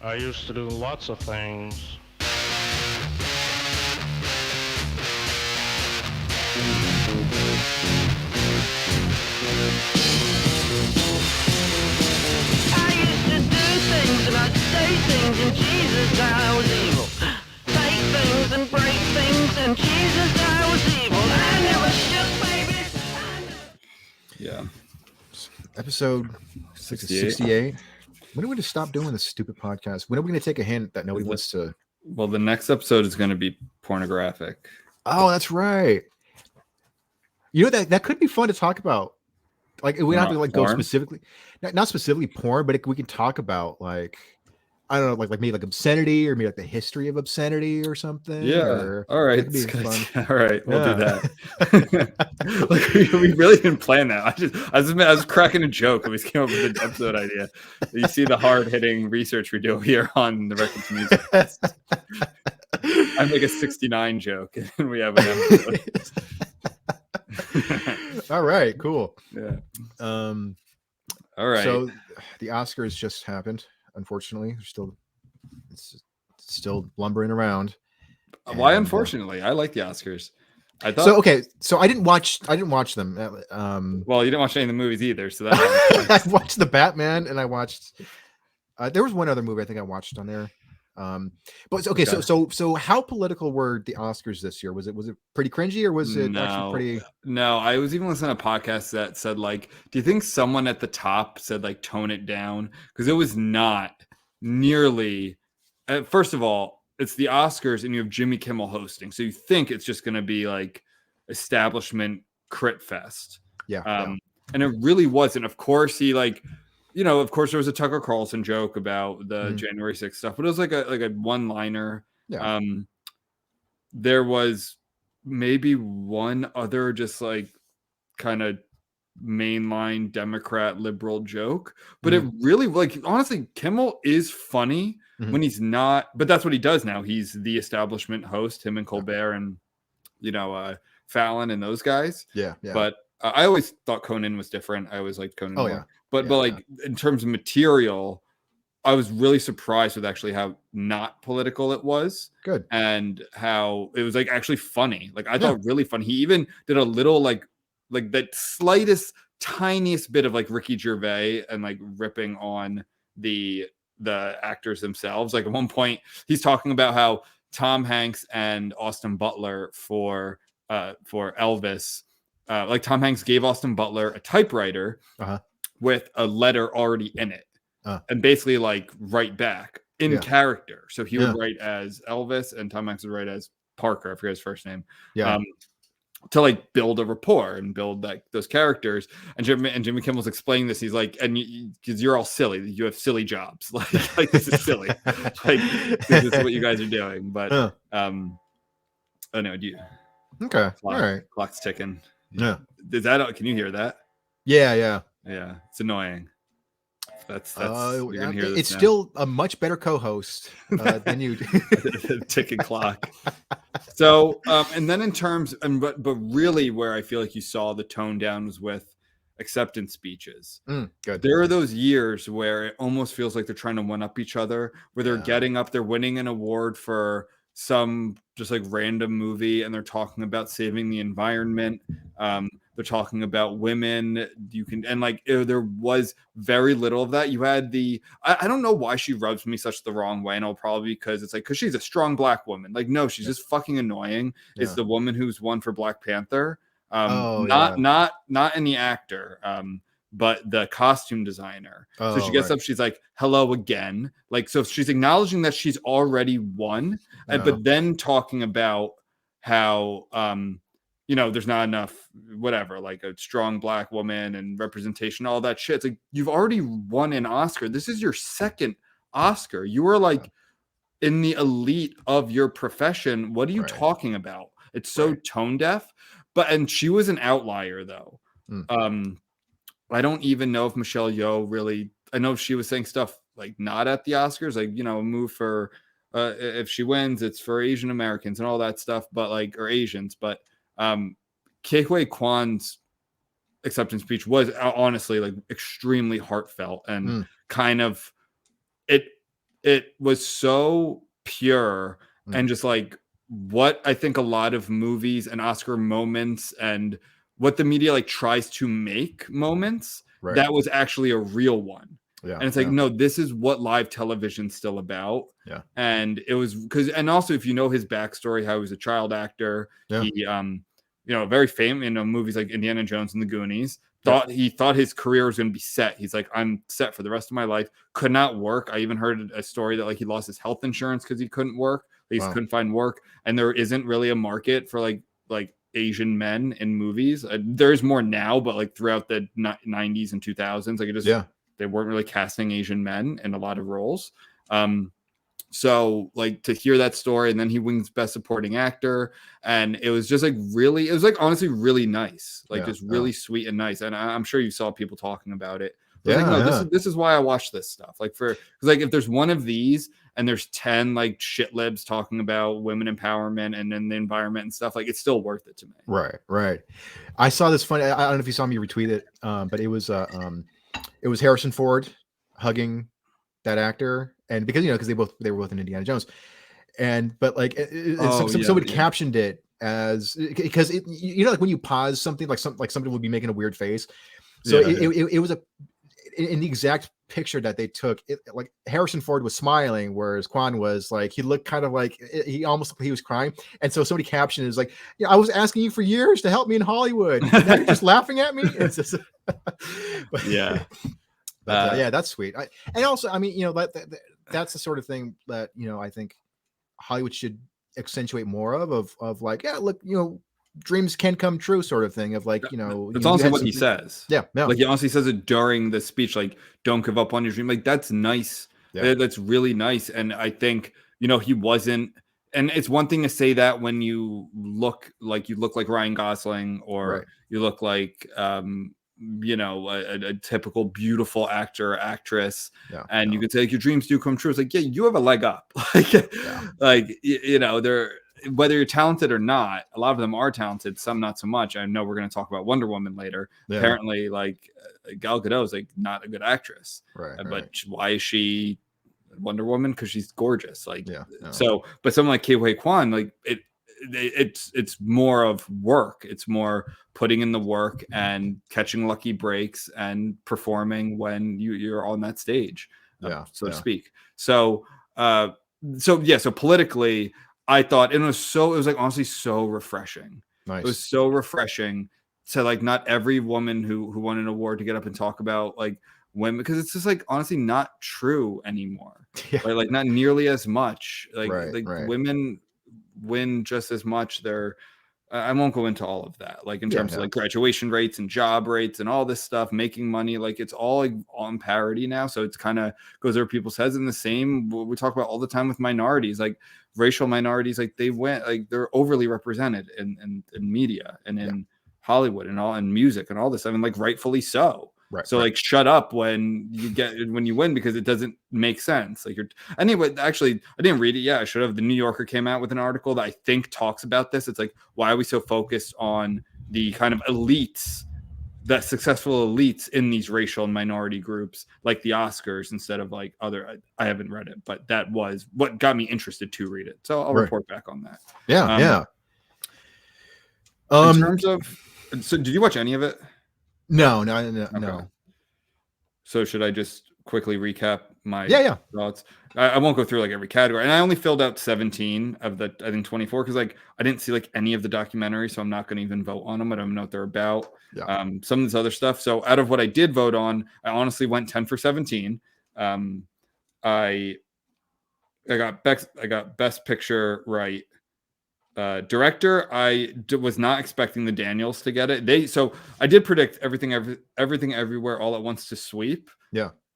I used to do lots of things. I used to do things and I'd say things and Jesus I was evil. Take things and break things and Jesus I was evil. I never shook baby. Yeah. Episode 68. When are we going to stop doing this stupid podcast? When are we going to take a hint that nobody wants to? Well, the next episode is going to be pornographic. Oh, that's right. You know that could be fun to talk about. Like we don't have to like go specifically, not specifically porn, but we can talk about like I don't know, like maybe like obscenity or maybe like the history of obscenity or something. Yeah. Or, all right. Be fun. All right. We'll do that. Like we really didn't plan that. I was cracking a joke and we came up with an episode idea. You see the hard hitting research we do here on the Record to Music. I make a 69 joke and we have an episode. All right, cool. Yeah. All right. So the Oscars just happened. Unfortunately, it's still lumbering around. Why? Unfortunately, I like the Oscars. I thought so. Okay, so I didn't watch them. Well, you didn't watch any of the movies either, so that I watched the Batman, and I watched. There was one other movie I think I watched on there. But okay, so how political were the Oscars this year? Was it pretty cringy, or was it actually pretty? No, I was even listening to podcasts that said like, do you think someone at the top said like tone it down? Because it was not nearly. First of all, it's the Oscars, and you have Jimmy Kimmel hosting, so you think it's just going to be like establishment crit fest. Yeah. And it really wasn't. Of course, he like. Of course, there was a Tucker Carlson joke about the January 6th stuff, but it was like a one-liner. Yeah. There was maybe one other just like kind of mainline Democrat liberal joke, but it really like honestly, Kimmel is funny when he's not, but that's what he does now. He's the establishment host, him and Colbert and Fallon and those guys. Yeah. But I always thought Conan was different. I always liked Conan more. Yeah. But like in terms of material, I was really surprised with actually how not political it was. Good. And how it was like actually funny. Like I thought really funny. He even did a little like that slightest tiniest bit of like Ricky Gervais and like ripping on the actors themselves. Like at one point he's talking about how Tom Hanks and Austin Butler for Elvis, like Tom Hanks gave Austin Butler a typewriter with a letter already in it, and basically like write back in character. So he would write as Elvis, and Tom Hanks would write as Parker. I forget his first name. Yeah. To like build a rapport and build like those characters. And Jimmy Kimmel's explaining this. He's like, and because you're all silly, you have silly jobs. like this is silly. Like this is what you guys are doing. But oh no, do you? Okay. All right. Clock's ticking. Yeah. Is that? Can you hear that? Yeah. Yeah, it's annoying. That's you're gonna hear this it's now. Still a much better co-host than you. Ticking clock. So, and then in terms, but really, where I feel like you saw the tone down was with acceptance speeches. Good. There are those years where it almost feels like they're trying to one up each other, where they're getting up, they're winning an award for some just like random movie, and they're talking about saving the environment. They're talking about women. There was very little of that. You had I don't know why she rubs me such the wrong way, and I'll probably because she's a strong black woman. Like, no, she's just fucking annoying. Yeah. It's the woman who's won for Black Panther. Not in the actor, but the costume designer. So she gets up, she's like, hello again. Like, so she's acknowledging that she's already won, but then talking about how, there's not enough, whatever, like a strong black woman and representation, all that shit. It's like, you've already won an Oscar. This is your second Oscar. You were like in the elite of your profession. What are you talking about? It's so tone deaf. And she was an outlier though. I don't even know if Michelle Yeoh really, I know she was saying stuff like not at the Oscars, like, a move for, if she wins, it's for Asian Americans and all that stuff, but like, or Asians, but Ke Huy Quan's acceptance speech was honestly like extremely heartfelt and kind of it was so pure and just like what I think a lot of movies and Oscar moments and what the media like tries to make moments, Right. that was actually a real one. Yeah. And it's like, no, this is what live television's still about. Yeah. And it was because, and also if you know his backstory, how he was a child actor, Yeah. he very famous in movies like Indiana Jones and the Goonies. He thought his career was going to be set. He's like, I'm set for the rest of my life. Could not work. I even heard a story that like he lost his health insurance because he couldn't work. He couldn't find work, and there isn't really a market for like Asian men in movies. There's more now, but like throughout the 90s and 2000s, like it just they weren't really casting Asian men in a lot of roles. So like to hear that story, and then he wins Best Supporting Actor, and it was just like really, it was like honestly really nice, like just really sweet and nice. And I'm sure you saw people talking about it. But like, no, this is why I watch this stuff. Like because like if there's one of these and there's 10 like shit libs talking about women empowerment and then the environment and stuff, like it's still worth it to me. Right. I saw this funny. I don't know if you saw me retweet it, but it was Harrison Ford hugging that actor, and because they were both in Indiana Jones, but like somebody captioned it as because like when you pause something like somebody would be making a weird face, so it was in the exact picture that they took, like Harrison Ford was smiling, whereas Quan was like, he looked kind of like he almost looked like he was crying, and so somebody captioned is like, I was asking you for years to help me in Hollywood, and now you're just laughing at me. It's just, But that's sweet. And also, I mean, that's the sort of thing that I think Hollywood should accentuate more of like, look, dreams can come true, sort of thing. Of like, it's honestly what he says. Yeah, like he honestly says it during the speech, like, don't give up on your dream. Like that's nice. That's really nice. And I think he wasn't. And it's one thing to say that when you look like Ryan Gosling, or you look like a typical beautiful actor or actress, and you could say like, your dreams do come true. It's like, you have a leg up. They're, whether you're talented or not, a lot of them are talented, some not so much. I know we're going to talk about Wonder Woman later. Apparently like Gal Gadot is like not a good actress, but why is she Wonder Woman? Because she's gorgeous. So, but someone like Ke Kwan, like it's more of work. It's more putting in the work and catching lucky breaks and performing when you're on that stage, so to speak. So politically, I thought it was like honestly so refreshing. Nice. It was so refreshing to like not every woman who won an award to get up and talk about like women, because it's just like honestly not true anymore. Like not nearly as much. Women win just as much. I won't go into all of that, like in terms of like graduation rates and job rates and all this stuff, making money, like it's all like on parity now. So it's kind of goes over people's heads. And the same we talk about all the time with minorities, like racial minorities, like they're overly represented in media and in Hollywood and all, and music and all this. I mean, like rightfully so. Like shut up when you win, because it doesn't make sense. Like anyway, actually I didn't read it yet. I should have. The New Yorker came out with an article that I think talks about this. It's like, why are we so focused on the kind of elites, that successful elites in these racial and minority groups, like the Oscars, instead of like other. I haven't read it, but that was what got me interested to read it. So I'll report back on that. In terms of, so did you watch any of it? No. So should I just quickly recap my thoughts? I won't go through like every category, and I only filled out 17 of the, I think 24, because like I didn't see like any of the documentaries, so I'm not going to even vote on them. I don't know what they're about. Some of this other stuff. So out of what I did vote on, I honestly went 10 for 17. I got best picture right. Director, I was not expecting the Daniels to get it. So I did predict everything everywhere all at once to sweep.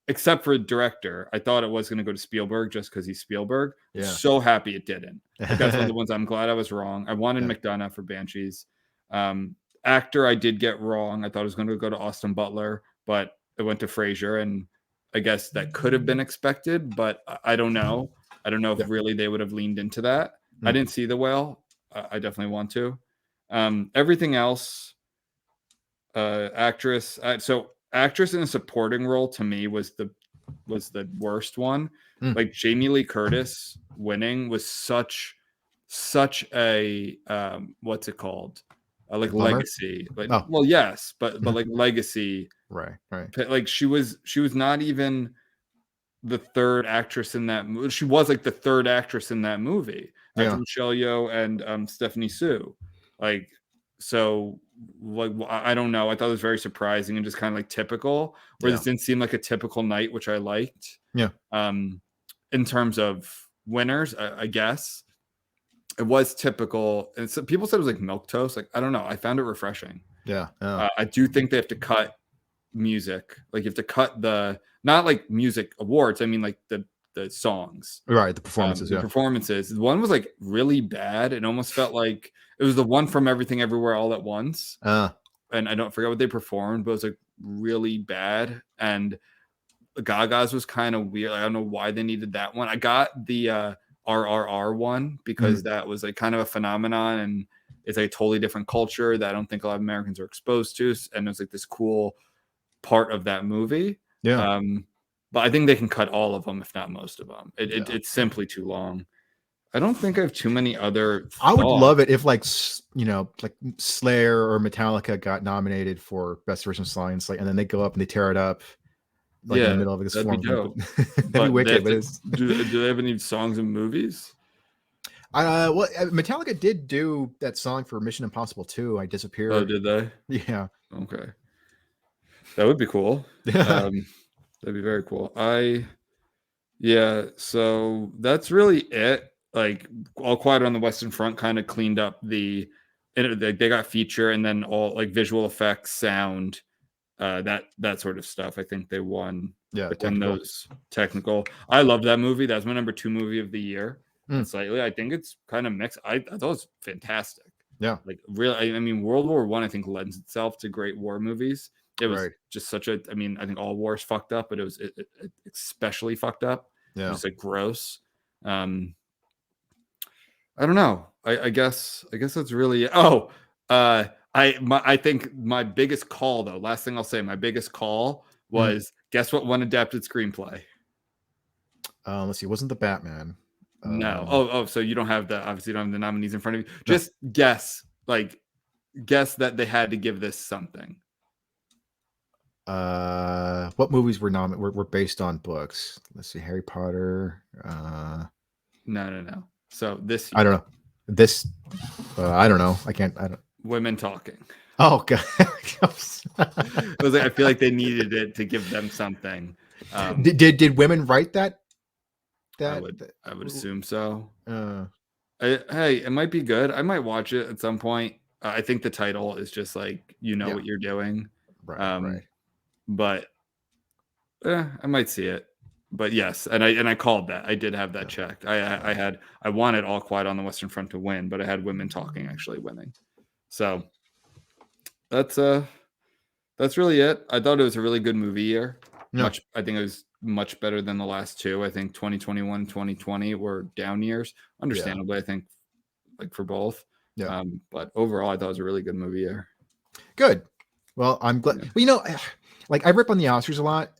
Except for director, I thought it was going to go to Spielberg just because he's Spielberg. I'm so happy it didn't. Like, that's one of the ones I'm glad I was wrong. I wanted McDonough for Banshees. Actor, I did get wrong. I thought it was going to go to Austin Butler, but it went to Fraser, and I guess that could have been expected, but I don't know. I don't know if really they would have leaned into that. I didn't see The Whale. I definitely want to. Everything else, actress. So actress in a supporting role to me was the was the worst one. Mm. Like Jamie Lee Curtis winning was such a what's it called? Like Bummer? legacy. Like Oh. well, yes, but like legacy. Right. Like she was not even the third actress in that movie. She was like the third actress in that movie after Yeah. Michelle Yeoh and Stephanie Sue. Like, so like I don't know. I thought it was very surprising and just kind of like typical. Where Yeah. this didn't seem like a typical night, which I liked. Yeah. In terms of winners, I guess it was typical. And so people said it was like milquetoast. Like I don't know. I found it refreshing. Yeah. I do think they have to cut music. Like you have to cut the not like music awards. I mean like the songs. Right. The performances. The performances. The one was like really bad. It almost felt like it was the one from Everything Everywhere All at Once. And I don't forget what they performed, but it was like really bad. And Gaga's was kind of weird. I don't know why they needed that one. I got the RRR one because that was like kind of a phenomenon and it's like a totally different culture that I don't think a lot of Americans are exposed to. And it was like this cool part of that movie. Yeah. But I think they can cut all of them, if not most of them. It's simply too long. I don't think I have too many other I would love it if like like Slayer or Metallica got nominated for best original song and and then they go up and they tear it up like in the middle of this that'd form. be dope. That'd be wicked. Do they have any songs in movies? Well, Metallica did do that song for Mission Impossible 2. I Disappear. Oh, did they? Yeah. Okay. That would be cool. That'd be very cool. So that's really it. Like All Quiet on the Western Front kind of cleaned up they got feature and then all like visual effects, sound, that sort of stuff. I think they won. Yeah, those technical. I love that movie. That's my number 2 movie of the year. And slightly, I think it's kind of mixed. I thought it was fantastic. Yeah, like really. I mean, World War I think lends itself to great war movies. It was just such a. I mean, I think all wars fucked up, but it was especially fucked up. Yeah, just like gross. I don't know. I guess that's really. I think my biggest call though. Last thing I'll say, my biggest call was guess what won adapted screenplay. Let's see. It wasn't the Batman. No. So you don't have obviously you don't have the nominees in front of you. Just guess that they had to give this something. What movies were based on books? Let's see. Harry Potter. No. So this year. I don't know. This I don't know. I don't. Women Talking. Oh god. I feel like they needed it to give them something. Did women write that? I would assume so. Hey, it might be good. I might watch it at some point. I think the title is just like what you're doing. Right. But I might see it. But yes, and I called that. I did have that checked. I wanted All Quiet on the Western Front to win, but I had Women Talking actually winning. So that's really it. I thought it was a really good movie year. I think it was much better than the last two. I think 2021, 2020 were down years, understandably. I think like for both. But overall, I thought it was a really good movie year. Good. Well, I'm glad. Well, like I rip on the Oscars a lot,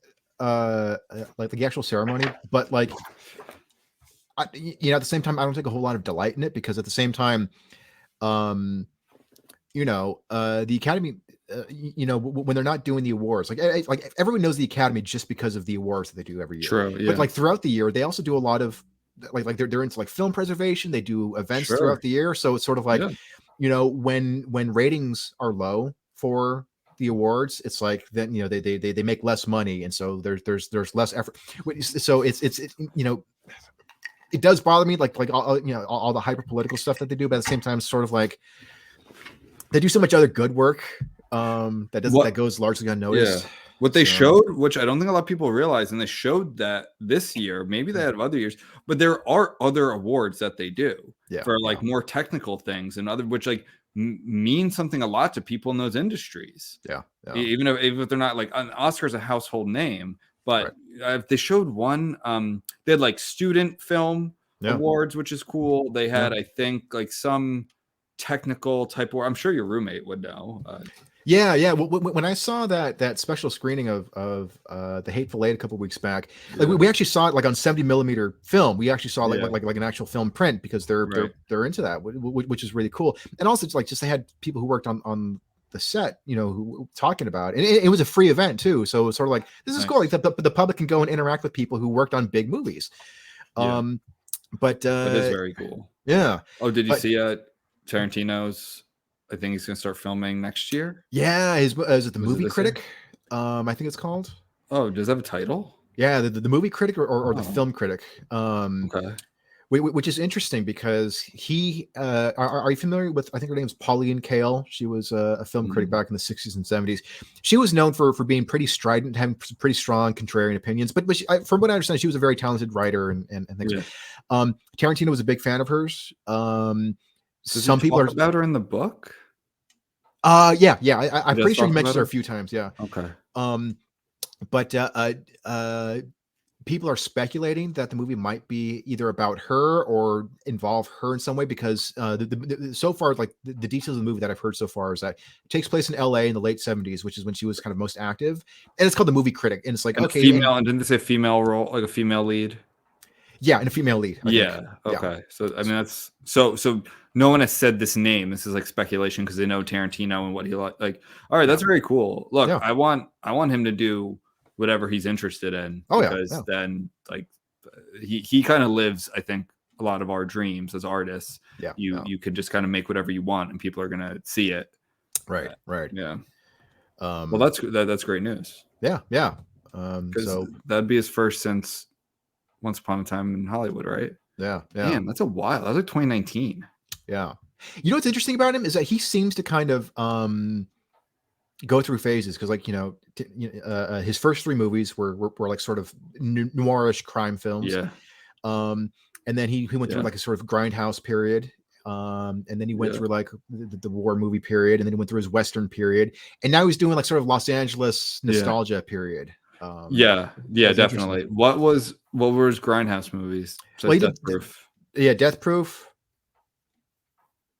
like the actual ceremony, but like, at the same time, I don't take a whole lot of delight in it because at the same time, the Academy, when they're not doing the awards, like everyone knows the Academy just because of the awards that they do every year. True, yeah. But like throughout the year, they also do a lot of like they're into like film preservation. They do events throughout the year, so it's sort of like, when ratings are low for the awards, it's like then they make less money, and so there's less effort. So it does bother me, like all the hyper political stuff that they do, but at the same time, it's sort of like they do so much other good work that goes largely unnoticed. What they showed, which I don't think a lot of people realize, and they showed that this year, maybe they had other years, but there are other awards that they do for like more technical things and other, which like mean something a lot to people in those industries. Even if they're not like an Oscar's a household name, but they showed one, they had like student film awards, which is cool. They had, I think, like some technical type of, I'm sure your roommate would know. Yeah. When I saw that special screening of The Hateful Eight a couple weeks back, like we actually saw it like on 70mm film. We actually saw like an actual film print because they're into that, which is really cool. And also, it's like just they had people who worked on the set, who talking about it. And it was a free event too, so it's sort of like this is cool. Like the public can go and interact with people who worked on big movies. But that is very cool. Yeah. Oh, did you see Tarantino's? I think he's gonna start filming next year. Yeah, is it the Movie Critic? I think it's called. Oh, does it have a title? Yeah, the Movie Critic or the Film Critic. Okay. Which is interesting because he are you familiar with, I think her name's Pauline Kael. She was a film critic back in the 60s and 70s. She was known for being pretty strident, having pretty strong contrarian opinions, but from what I understand, she was a very talented writer and things. Yeah. Tarantino was a big fan of hers. Some people are about her in the book. I'm pretty sure he mentions her a few times. Yeah. Okay. But people are speculating that the movie might be either about her or involve her in some way because so far, like the details of the movie that I've heard so far is that it takes place in LA in the late 70s, which is when she was kind of most active, and it's called The Movie Critic, and it's like and female, and didn't they say female role, like a female lead? Yeah, and a female lead. I think. Okay. Yeah. So I mean, that's so no one has said this name. This is like speculation because they know Tarantino and what he like. All right, that's very cool. Look, I want him to do whatever he's interested in. Because then like he kind of lives, I think, a lot of our dreams as artists. You could just kind of make whatever you want and people are gonna see it. Right. Yeah. Well, that's great news. Yeah. So that'd be his first since Once Upon a Time in Hollywood, right? Yeah. Man, that's a while. That was like 2019. Yeah. You know what's interesting about him is that he seems to kind of go through phases because, like, his first three movies were like sort of noirish crime films. Yeah. And then he went through like a sort of grindhouse period. And then he went through like the war movie period, and then he went through his Western period, and now he's doing like sort of Los Angeles nostalgia period. Definitely. What were his grindhouse movies? Death Proof. Yeah, Death Proof.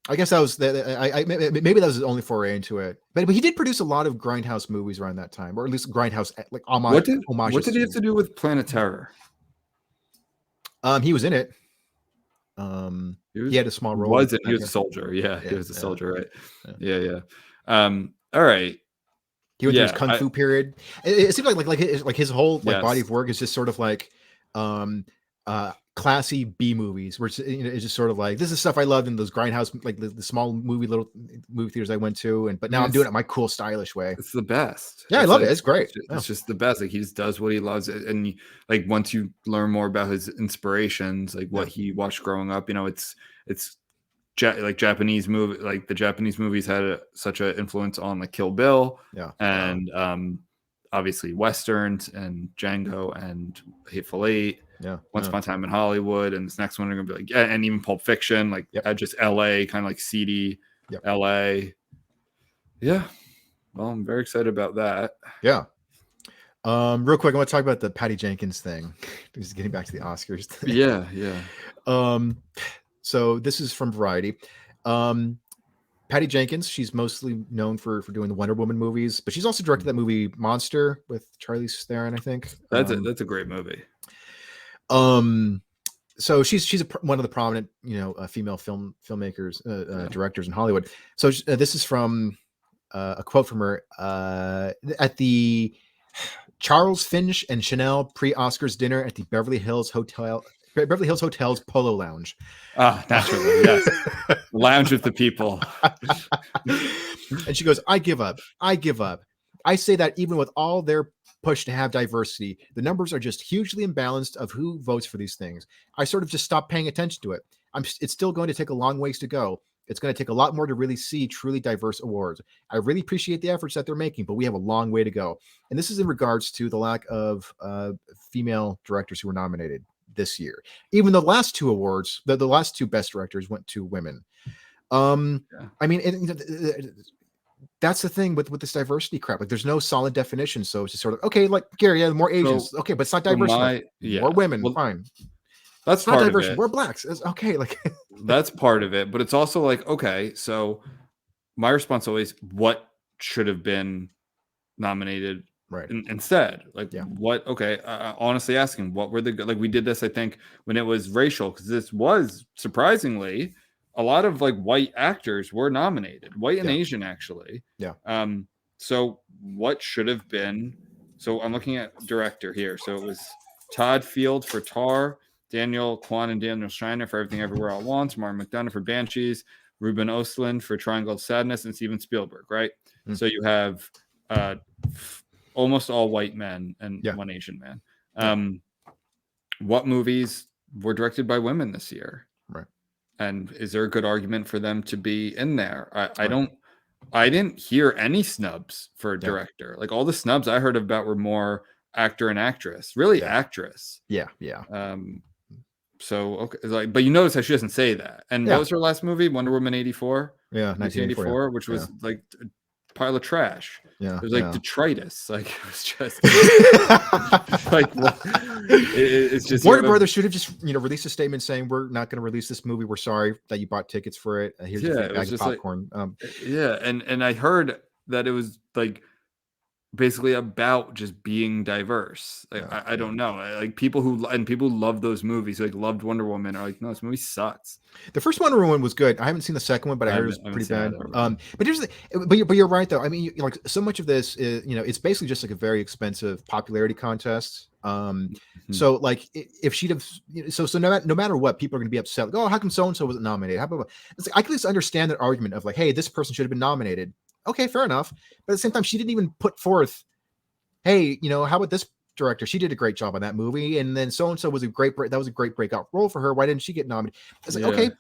I guess that was maybe that was his only foray into it. But he did produce a lot of grindhouse movies around that time, or at least grindhouse like homages. What did he have to do with Planet Terror? He was in it. He had a small role. He was a soldier. Yeah, he was a soldier, right? Yeah. All right. He went through his kung fu period. It seems like his whole body of work is just sort of like classy B movies, where it's just sort of like, this is stuff I loved in those grindhouse, like the small little movie theaters I went to, but now I'm doing it my cool, stylish way. It's the best. Yeah, I love it. It's great. It's just the best. Like, he just does what he loves, and like once you learn more about his inspirations, like what he watched growing up, it's like Japanese movie, like the Japanese movies had such an influence on like Kill Bill, and obviously Westerns and Django and Hateful Eight. Once Upon a Time in Hollywood, and this next one are gonna be like, and even Pulp Fiction, like just LA, kind of like seedy LA. Yeah. Well, I'm very excited about that. Yeah. Real quick, I want to talk about the Patty Jenkins thing. Just getting back to the Oscars thing. Yeah. So this is from Variety. Patty Jenkins, she's mostly known for doing the Wonder Woman movies, but she's also directed that movie Monster with Charlize Theron, I think. That's a great movie. So she's one of the prominent, female filmmakers, directors in Hollywood. So this is from a quote from her at the Charles Finch and Chanel pre-Oscars dinner at the Beverly Hills Hotel's Polo Lounge. Naturally, yes. Lounge with the people. And she goes, I give up. I say that even with all their push to have diversity, the numbers are just hugely imbalanced of who votes for these things. I sort of just stopped paying attention to it. It's still going to take a long ways to go. It's going to take a lot more to really see truly diverse awards. I really appreciate the efforts that they're making, but we have a long way to go. And this is in regards to the lack of female directors who were nominated this year. Even the last two awards, the last two best directors went to women. I mean, that's the thing with this diversity crap. Like, there's no solid definition, so it's just sort of, okay, like Gary, more Asians, okay, but it's not diverse. More women, fine. That's part diverse. of it. We're blacks. It's okay, like that's part of it, but it's also like, okay, so my response always, what should have been nominated Right. instead. Like Yeah. what? Okay, honestly asking, what were the like? We did this, I think, when it was racial, because this was surprisingly a lot of like white actors were nominated, white and Yeah. Asian actually. Yeah. So what should have been? So I'm looking at director here. So it was Todd Field for Tar, Daniel Kwan and Daniel Schreiner for Everything Everywhere All at Once, Martin McDonough for Banshees, Ruben Östlund for Triangle of Sadness, and Steven Spielberg, right? So you have almost all white men and one Asian man. What movies were directed by women this year? Right. And is there a good argument for them to be in there? I didn't hear any snubs for director. Like all the snubs I heard about were more actor and actress, really actress. Yeah. Yeah. So okay, like, but you notice how she doesn't say that. And what was her last movie? Wonder Woman 84. Yeah, 1984, which was like a pile of trash. Yeah, it was like detritus. Like it was just like it's just Warner Brothers should have just released a statement saying we're not going to release this movie. We're sorry that you bought tickets for it. Here's a bag of popcorn. And I heard that it was like basically about just being diverse. Like I don't know, like people who love those movies, like loved Wonder Woman, are like, no, this movie sucks. The first Wonder Woman was good. I haven't seen the second one, but I heard it was pretty bad. But you're right though. I mean, like so much of this is it's basically just like a very expensive popularity contest. So like if she'd have so no matter what, people are going to be upset. Like, oh, how come so and so wasn't nominated? How about it's like, I can just understand that argument of like, hey, this person should have been nominated. Okay, fair enough. But at the same time, she didn't even put forth, hey, how about this director? She did a great job on that movie. And then so-and-so was a great breakout role for her. Why didn't she get nominated? It's like, okay,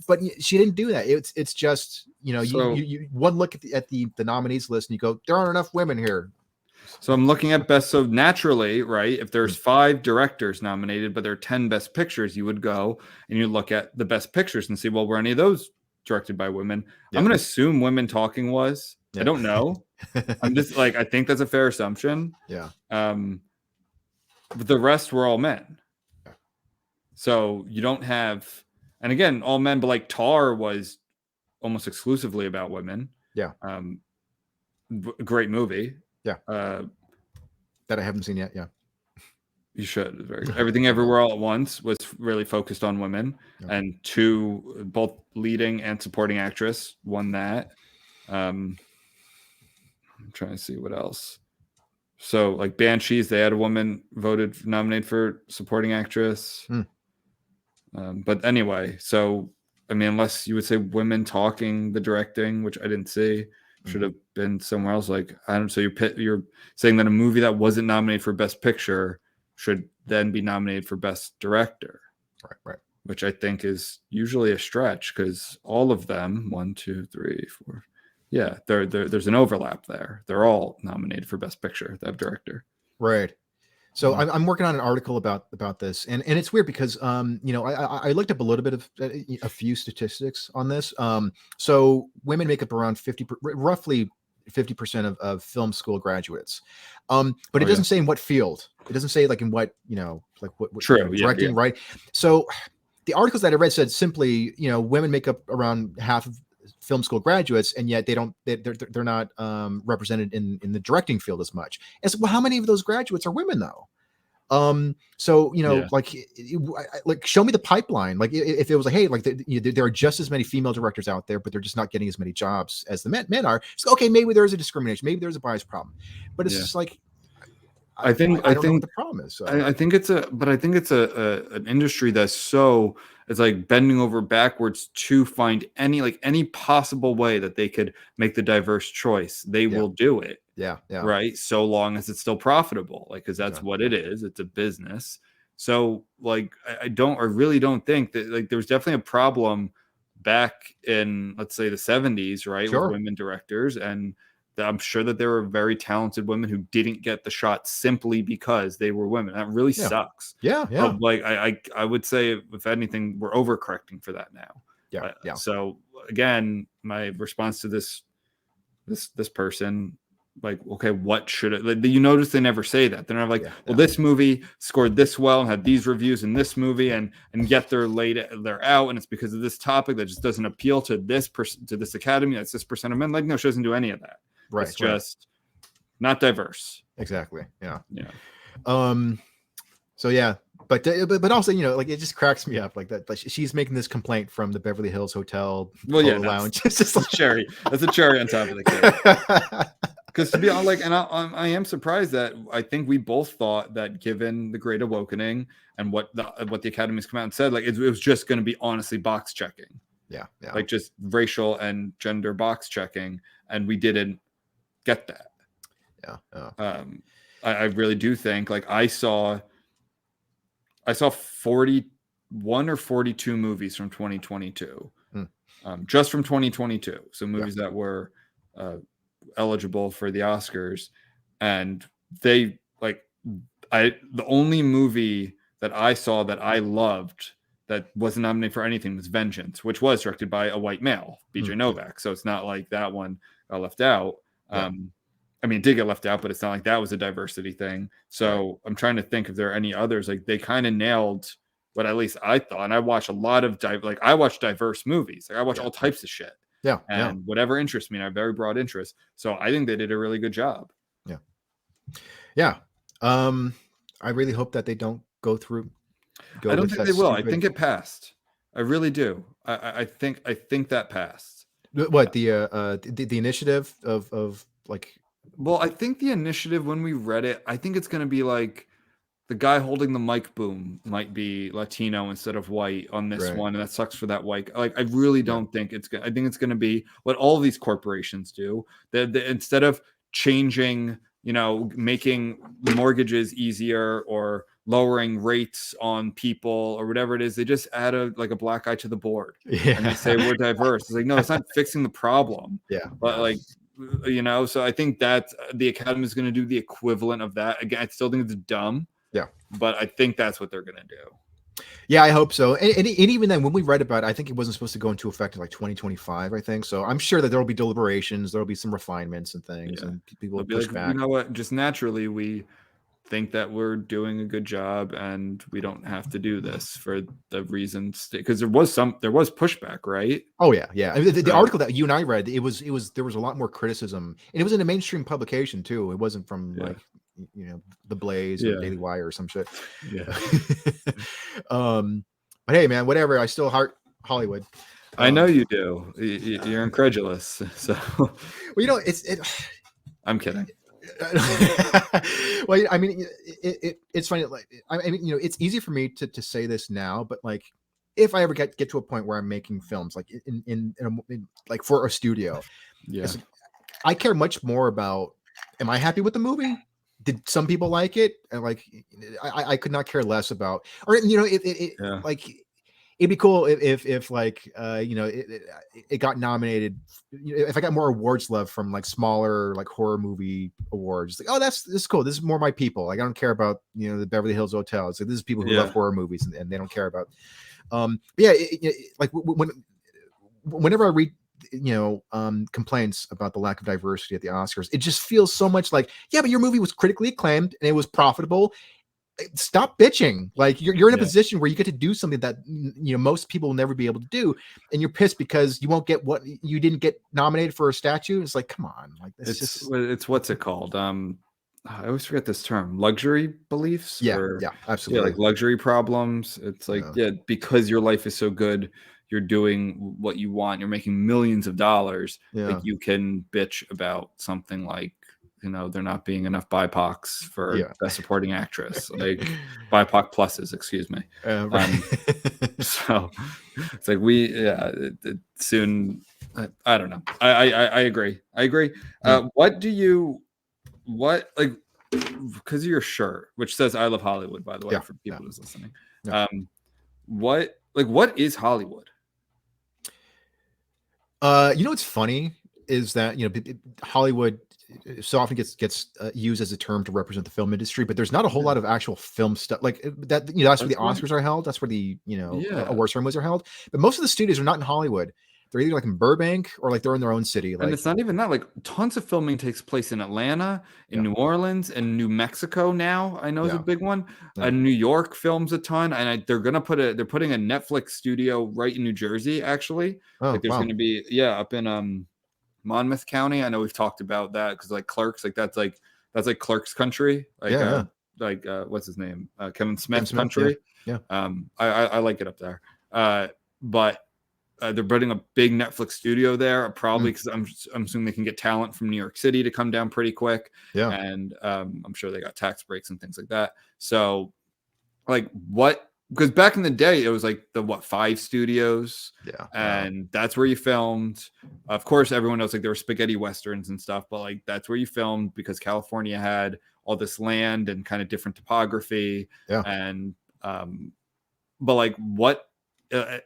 but she didn't do that. It's just, you one look at the nominees list and you go, there aren't enough women here. So I'm looking at best. So naturally, right, if there's 5 directors nominated, but there are 10 best pictures, you would go and you look at the best pictures and see, well, were any of those directed by women? I'm going to assume Women Talking was. I don't know. I'm just like, I think that's a fair assumption. Yeah. But the rest were all men. So you don't have, and again, all men, but like Tar was almost exclusively about women. Yeah. Great movie. Yeah. That I haven't seen yet. Yeah. You should. Everything Everywhere All at Once was really focused on women, and 2, both leading and supporting actress, won that. I'm trying to see what else. So like Banshees, they had a woman nominated for supporting actress. But anyway, so I mean, unless you would say Women Talking, the directing, which I didn't see, should have been somewhere else. Like I don't. So you're saying that a movie that wasn't nominated for Best Picture should then be nominated for Best Director. Right. Which I think is usually a stretch because all of them, 1, 2, 3, 4. Yeah, there's an overlap there. They're all nominated for Best Picture, that director. Right. So I'm working on an article about this, and it's weird because I looked up a little bit of a few statistics on this. So women make up around roughly 50% of film school graduates, but it doesn't say in what field. It doesn't say like in what like what directing, right? So the articles that I read said simply women make up around half of film school graduates, and yet they're not represented in the directing field as much. As well, how many of those graduates are women though? So like show me the pipeline. Like if it was like, hey, like there are just as many female directors out there, but they're just not getting as many jobs as the men are. So okay, maybe there's a discrimination, maybe there's a bias problem, but it's just like I don't know what the problem is. So. I think it's an industry that's it's like bending over backwards to find any possible way that they could make the diverse choice. They will do it. Yeah. Right. So long as it's still profitable, like, because that's what it is. It's a business. So like, I really don't think that like there's definitely a problem back in, let's say, the 70s, right? With women directors. And I'm sure that there were very talented women who didn't get the shot simply because they were women. That really sucks. Yeah. Like I would say, if anything, we're overcorrecting for that now. Yeah. So again, my response to this person, like, okay, what should it? Like, you notice they never say that. They're not like, this movie scored this well and had these reviews in this movie, and yet they're out, and it's because of this topic that just doesn't appeal to this person, to this academy. That's this percent of men. Like, no, she doesn't do any of that. Right. It's just not diverse. Exactly. Yeah. Yeah. So yeah, but also, you know, like, it just cracks me up like that. Like, she's making this complaint from the Beverly Hills Hotel Polo Lounge. It's just like cherry. That's a cherry on top of the cake. Because to be honest, like, and I am surprised that I think we both thought that, given the Great Awakening and what the Academy's come out and said, like, it was just going to be honestly box checking. Yeah. Like, just racial and gender box checking, and we didn't get that. Yeah. I really do think, like, I saw 41 or 42 movies from 2022, just from 2022. So movies that were eligible for the Oscars, and they, like, the only movie that I saw that I loved that wasn't nominated for anything was Vengeance, which was directed by a white male, BJ Novak. So it's not like that one got left out. I mean, it did get left out, but it's not like that was a diversity thing. So I'm trying to think if there are any others. Like, they kind of nailed what at least I thought. And I watch a lot of I watch diverse movies. Like, I watch all types of shit. Yeah. And whatever interests me, and I have very broad interests. So I think they did a really good job. Yeah. I really hope that they don't go through. I don't think they will. I think it passed. I really do. I think that passed. What, the initiative of like? Well, I think the initiative, when we read it, I think it's going to be like, the guy holding the mic boom might be Latino instead of white on this one, and that sucks for that white. Like, I really don't think it's good. I think it's going to be what all of these corporations do. That instead of changing, you know, making mortgages easier or lowering rates on people or whatever it is, they just add a black eye to the board, and they say we're diverse. It's like, no, it's not fixing the problem. But like, you know, so I think that the Academy is going to do the equivalent of that. Again, I still think it's dumb. But I think that's what they're going to do. Yeah, I hope so. And even then, when we read about it, I think it wasn't supposed to go into effect in like 2025, I think. So I'm sure that there will be deliberations, there will be some refinements and things, and people will push back. You know what? Just naturally, we think that we're doing a good job, and we don't have to do this for the reasons, because there was pushback, right? Oh yeah. I mean, the article that you and I read, there was a lot more criticism, and it was in a mainstream publication too. It wasn't from like, you know, The Blaze or Daily Wire or some shit. But hey, man, whatever. I still heart Hollywood. I know you do. You're incredulous. So, well, you know, I'm kidding. Well, I mean, it's funny. Like, I mean, you know, it's easy for me to say this now, but like, if I ever get to a point where I'm making films, like in like for a studio, I care much more about, am I happy with the movie? Did some people like it? And like, I could not care less about, or, you know, like, it'd be cool if like, you know, it got nominated. If I got more awards love from like smaller like horror movie awards, like, oh, this is cool. This is more my people. Like, I don't care about, you know, the Beverly Hills Hotel. It's like, this is people who love horror movies, and they don't care about. But yeah, like whenever I read, you know, complaints about the lack of diversity at the Oscars, it just feels so much like, yeah, but your movie was critically acclaimed and it was profitable. Stop bitching. Like, you're in a position where you get to do something that, you know, most people will never be able to do, and you're pissed because you won't get what you didn't get nominated for a statue. It's like, come on, like, it's what's it called? I always forget this term, luxury beliefs. Yeah, absolutely. Like luxury problems. It's like, because your life is so good, you're doing what you want, you're making millions of dollars, like, you can bitch about something like, you know, there not being enough BIPOCs for best supporting actress, like BIPOC pluses, excuse me. So it's like soon. I don't know. I agree. Because of your shirt, which says "I love Hollywood," by the way, for people who's listening. What is Hollywood? You know, what's funny is that, you know, Hollywood so often gets used as a term to represent the film industry, but there's not a whole lot of actual film stuff like that. You know, that's where the Oscars are held. That's where the, you know, award ceremonies are held. But most of the studios are not in Hollywood. They're either like in Burbank or like they're in their own city. Like, and it's not even that. Like, tons of filming takes place in Atlanta, in New Orleans, and New Mexico now. I know is a big one. New York films a ton, and they're putting a Netflix studio right in New Jersey. Actually, like, there's going to be up in Monmouth County. I know we've talked about that because like Clerks, like that's like Clerks country. Like what's his name? Kevin Smith country. Yeah. I like it up there. But they're building a big Netflix studio there, probably because I'm assuming they can get talent from New York City to come down pretty quick. Yeah. And I'm sure they got tax breaks and things like that. So like what, because back in the day, it was like the 5 studios. Yeah. And that's where you filmed. Of course, everyone knows like there were spaghetti westerns and stuff, but like that's where you filmed because California had all this land and kind of different topography. Yeah. And but like what I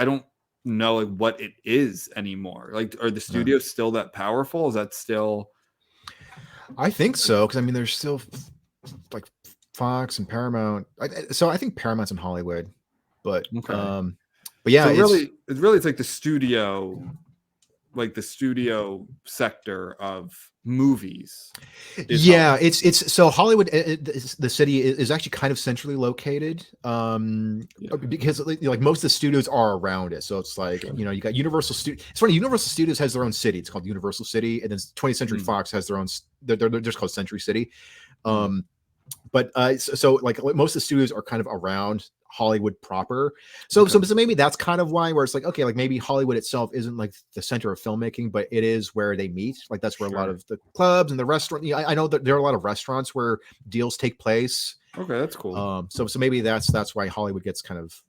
don't know like what it is anymore. Like, are the studios still that powerful? Is that still? I think so, because I mean, there's still like Fox and Paramount. So I think Paramount's in Hollywood, but Okay. but yeah, so it's like the studio, like the studio sector of movies. Yeah, it's so Hollywood, the city is actually kind of centrally located, because like most of the studios are around it. So it's like, you know, you got Universal Studios. It's funny, Universal Studios has their own city. It's called Universal City, and then 20th Century Fox has their own. They're just called Century City. But so like most of the studios are kind of around Hollywood proper. So maybe that's kind of why, where it's like, okay, like maybe Hollywood itself isn't like the center of filmmaking, but it is where they meet. Like that's where a lot of the clubs and the restaurant. I know that there are a lot of restaurants where deals take place. Okay, that's cool. So maybe that's why Hollywood gets kind of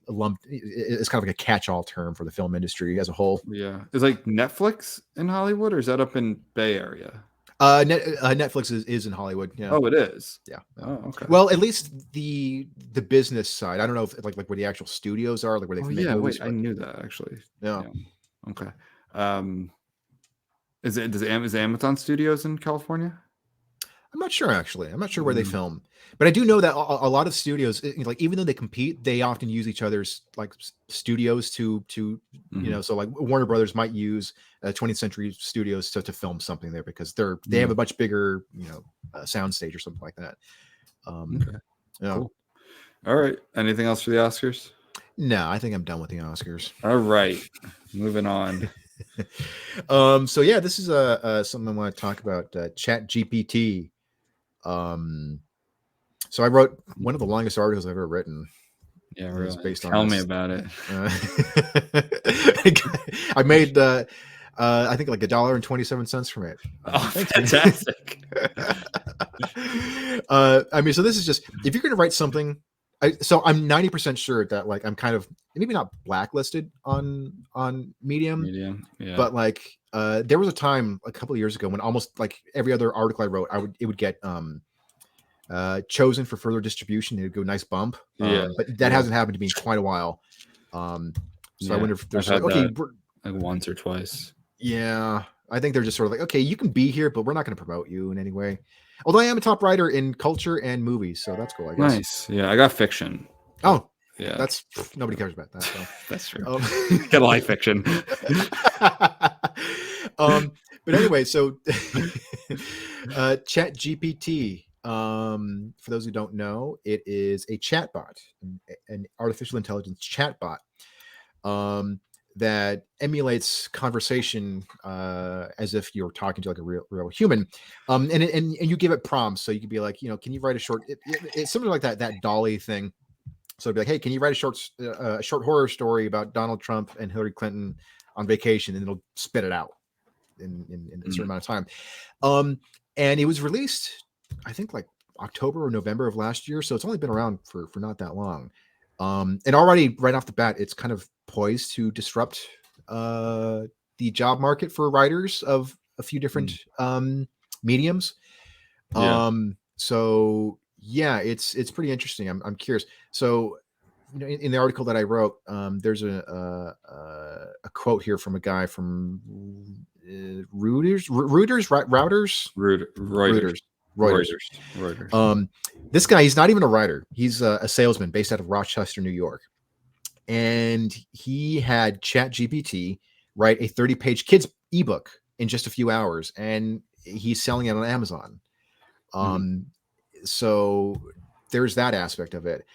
lumped. It's kind of like a catch-all term for the film industry as a whole. Yeah, is like Netflix in Hollywood, or is that up in Bay Area? Netflix is in Hollywood. Yeah. Oh, it is. Yeah. Oh, okay. Well, at least the business side. I don't know if like where the actual studios are, like where they can make movies. Wait, I knew that actually. Yeah. Okay. Is Amazon Studios in California? I'm not sure actually. I'm not sure where they film, but I do know that a lot of studios, like even though they compete, they often use each other's like studios to you know. So like Warner Brothers might use 20th Century Studios to film something there because they have a much bigger soundstage or something like that. Okay. Yeah. Cool. All right. Anything else for the Oscars? No, I think I'm done with the Oscars. All right. Moving on. So yeah, this is something I want to talk about. ChatGPT. So I wrote one of the longest articles I've ever written. Yeah, really. Based on Tell me about it. I made I think like $1.27 from it. Oh, fantastic. I mean, so this is just, if you're going to write something, so I'm 90% sure that like I'm kind of maybe not blacklisted on Medium, yeah. but like there was a time a couple of years ago when almost like every other article I wrote, it would get chosen for further distribution. It would go nice bump. But that hasn't happened to me in quite a while. So I wonder if there's like, okay, like once or twice. Yeah, I think they're just sort of like, okay, you can be here, but we're not going to promote you in any way. Although I am a top writer in culture and movies, so that's cool, I guess. Nice. Yeah, I got fiction. Oh, yeah. That's nobody cares about that. So. That's true. Got a live fiction. But anyway, so ChatGPT. For those who don't know, it is a chatbot, an artificial intelligence chatbot. That emulates conversation as if you're talking to like a real human, and you give it prompts, so you could be like, can you write a short? It's something like that Dolly thing. So it'd be like, hey, can you write a short horror story about Donald Trump and Hillary Clinton on vacation, and it'll spit it out in a certain amount of time. And it was released, I think, like October or November of last year, so it's only been around for not that long. And already right off the bat, it's kind of poised to disrupt the job market for writers of a few different mediums. So yeah, it's pretty interesting. I'm curious. So in the article that I wrote, there's a quote here from a guy from Reuters. This guy, he's not even a writer. He's a salesman based out of Rochester, New York. And he had ChatGPT write a 30-page kids ebook in just a few hours, and he's selling it on Amazon. So there's that aspect of it.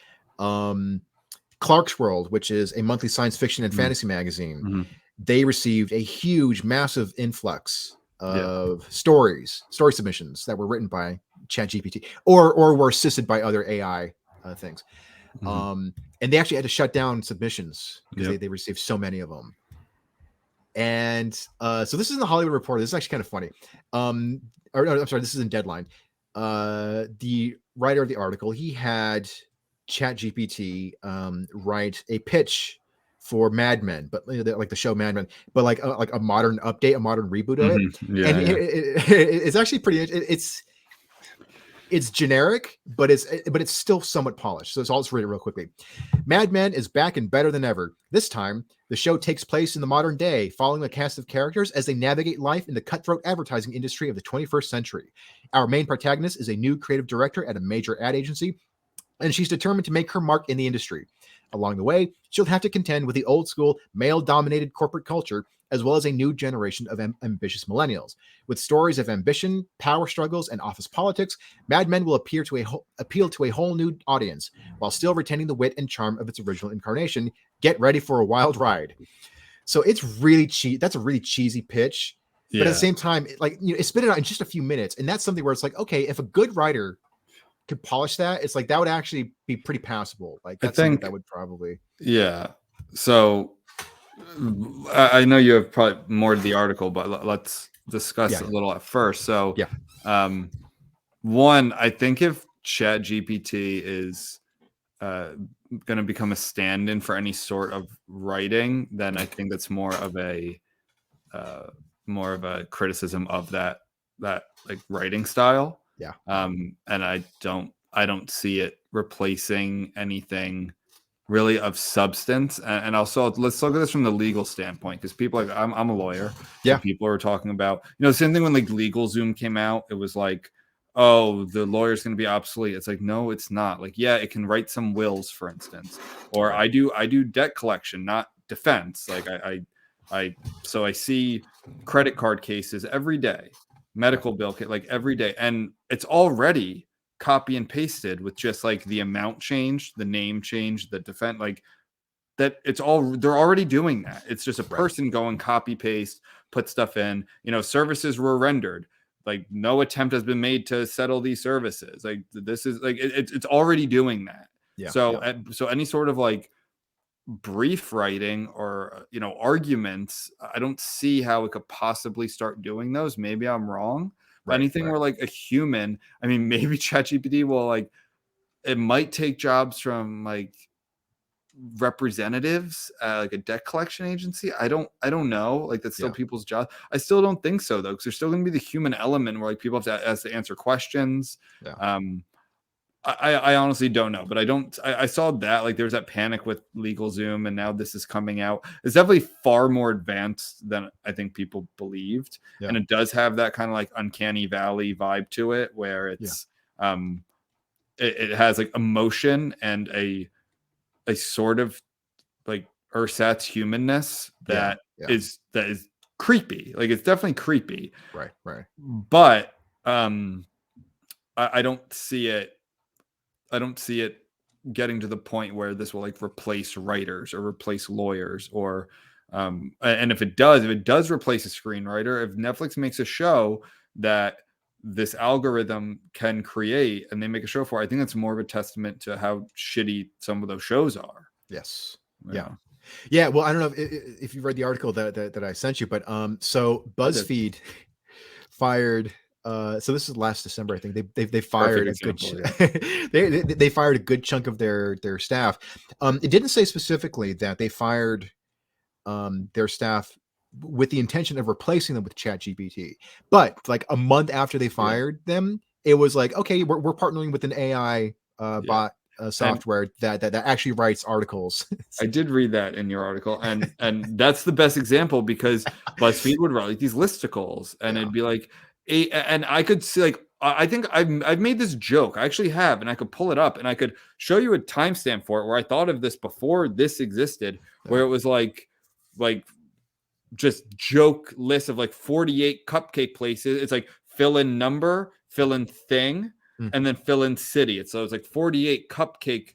Clark's World, which is a monthly science fiction and fantasy magazine, they received a huge, massive influx of story submissions that were written by ChatGPT or were assisted by other AI things. And they actually had to shut down submissions because they received so many of them. And so this is in the Hollywood Reporter. This is actually kind of funny. Or no, I'm sorry, this is in Deadline. The writer of the article, he had ChatGPT write a pitch for Mad Men, but like the show Mad Men, but like a modern update, a modern reboot of it. And it's actually pretty. It's generic, but it's still somewhat polished. So I'll just read it real quickly. Mad Men is back and better than ever. This time, the show takes place in the modern day, following a cast of characters as they navigate life in the cutthroat advertising industry of the 21st century. Our main protagonist is a new creative director at a major ad agency, and she's determined to make her mark in the industry. Along the way, she'll have to contend with the old school, male-dominated corporate culture, as well as a new generation of ambitious millennials. With stories of ambition, power struggles, and office politics, Mad Men will appeal to a whole new audience, while still retaining the wit and charm of its original incarnation. Get ready for a wild ride. So it's really cheap. That's a really cheesy pitch, but at the same time, it's spit it out in just a few minutes, and that's something where it's like, okay, if a good writer could polish that, it's like that would actually be pretty passable. Like that's something that would probably So I know you have probably more to the article, but let's discuss a little at first. So one, I think if ChatGPT is going to become a stand-in for any sort of writing, then I think that's more of a criticism of that like writing style. And I don't see it replacing anything really of substance. And also, let's look at this from the legal standpoint, because people I'm a lawyer. So people are talking about, same thing when like LegalZoom came out. It was like, oh, the lawyer's going to be obsolete. It's like, no, it's not. Like, yeah, it can write some wills, for instance, or I do debt collection, not defense. Like so I see credit card cases every day, medical bill, like every day, and it's already copy and pasted with just like the amount changed, the name changed, the defense, like that. They're already doing that. It's just a person going copy paste, put stuff in. Services were rendered. Like no attempt has been made to settle these services. Like this is like it's already doing that. So any sort of like brief writing or arguments, I don't see how it could possibly start doing those. Maybe I'm wrong. Anything where like a human, I mean, maybe ChatGPT will like, it might take jobs from like representatives, like a debt collection agency. I don't know. Like that's still people's job. I still don't think so though, because there's still going to be the human element where like people have to answer questions. I honestly don't know, but I saw that like there was that panic with LegalZoom, and now this is coming out. It's definitely far more advanced than I think people believed. And it does have that kind of like uncanny valley vibe to it, where it's it has like emotion and a sort of like ersatz humanness that is creepy. Like it's definitely creepy. But I don't see it. I don't see it getting to the point where this will like replace writers or replace lawyers or and if it does replace a screenwriter, if Netflix makes a show that this algorithm can create and they make a show for, I think that's more of a testament to how shitty some of those shows are. Well, I don't know if you read the article that I sent you, but so BuzzFeed fired. So this is last December, I think. They fired a good they fired a good chunk of their staff. It didn't say specifically that they fired their staff with the intention of replacing them with ChatGPT, but like a month after they fired them, it was like, okay, we're partnering with an AI bot software that actually writes articles. I did read that in your article, and that's the best example, because BuzzFeed would write like these listicles, and it'd be like, and I could see like, I think I've made this joke. I actually have, and I could pull it up and I could show you a timestamp for it where I thought of this before this existed, where it was like just joke list of like 48 cupcake places. It's like fill in number, fill in thing, and then fill in city. So it's like 48 cupcake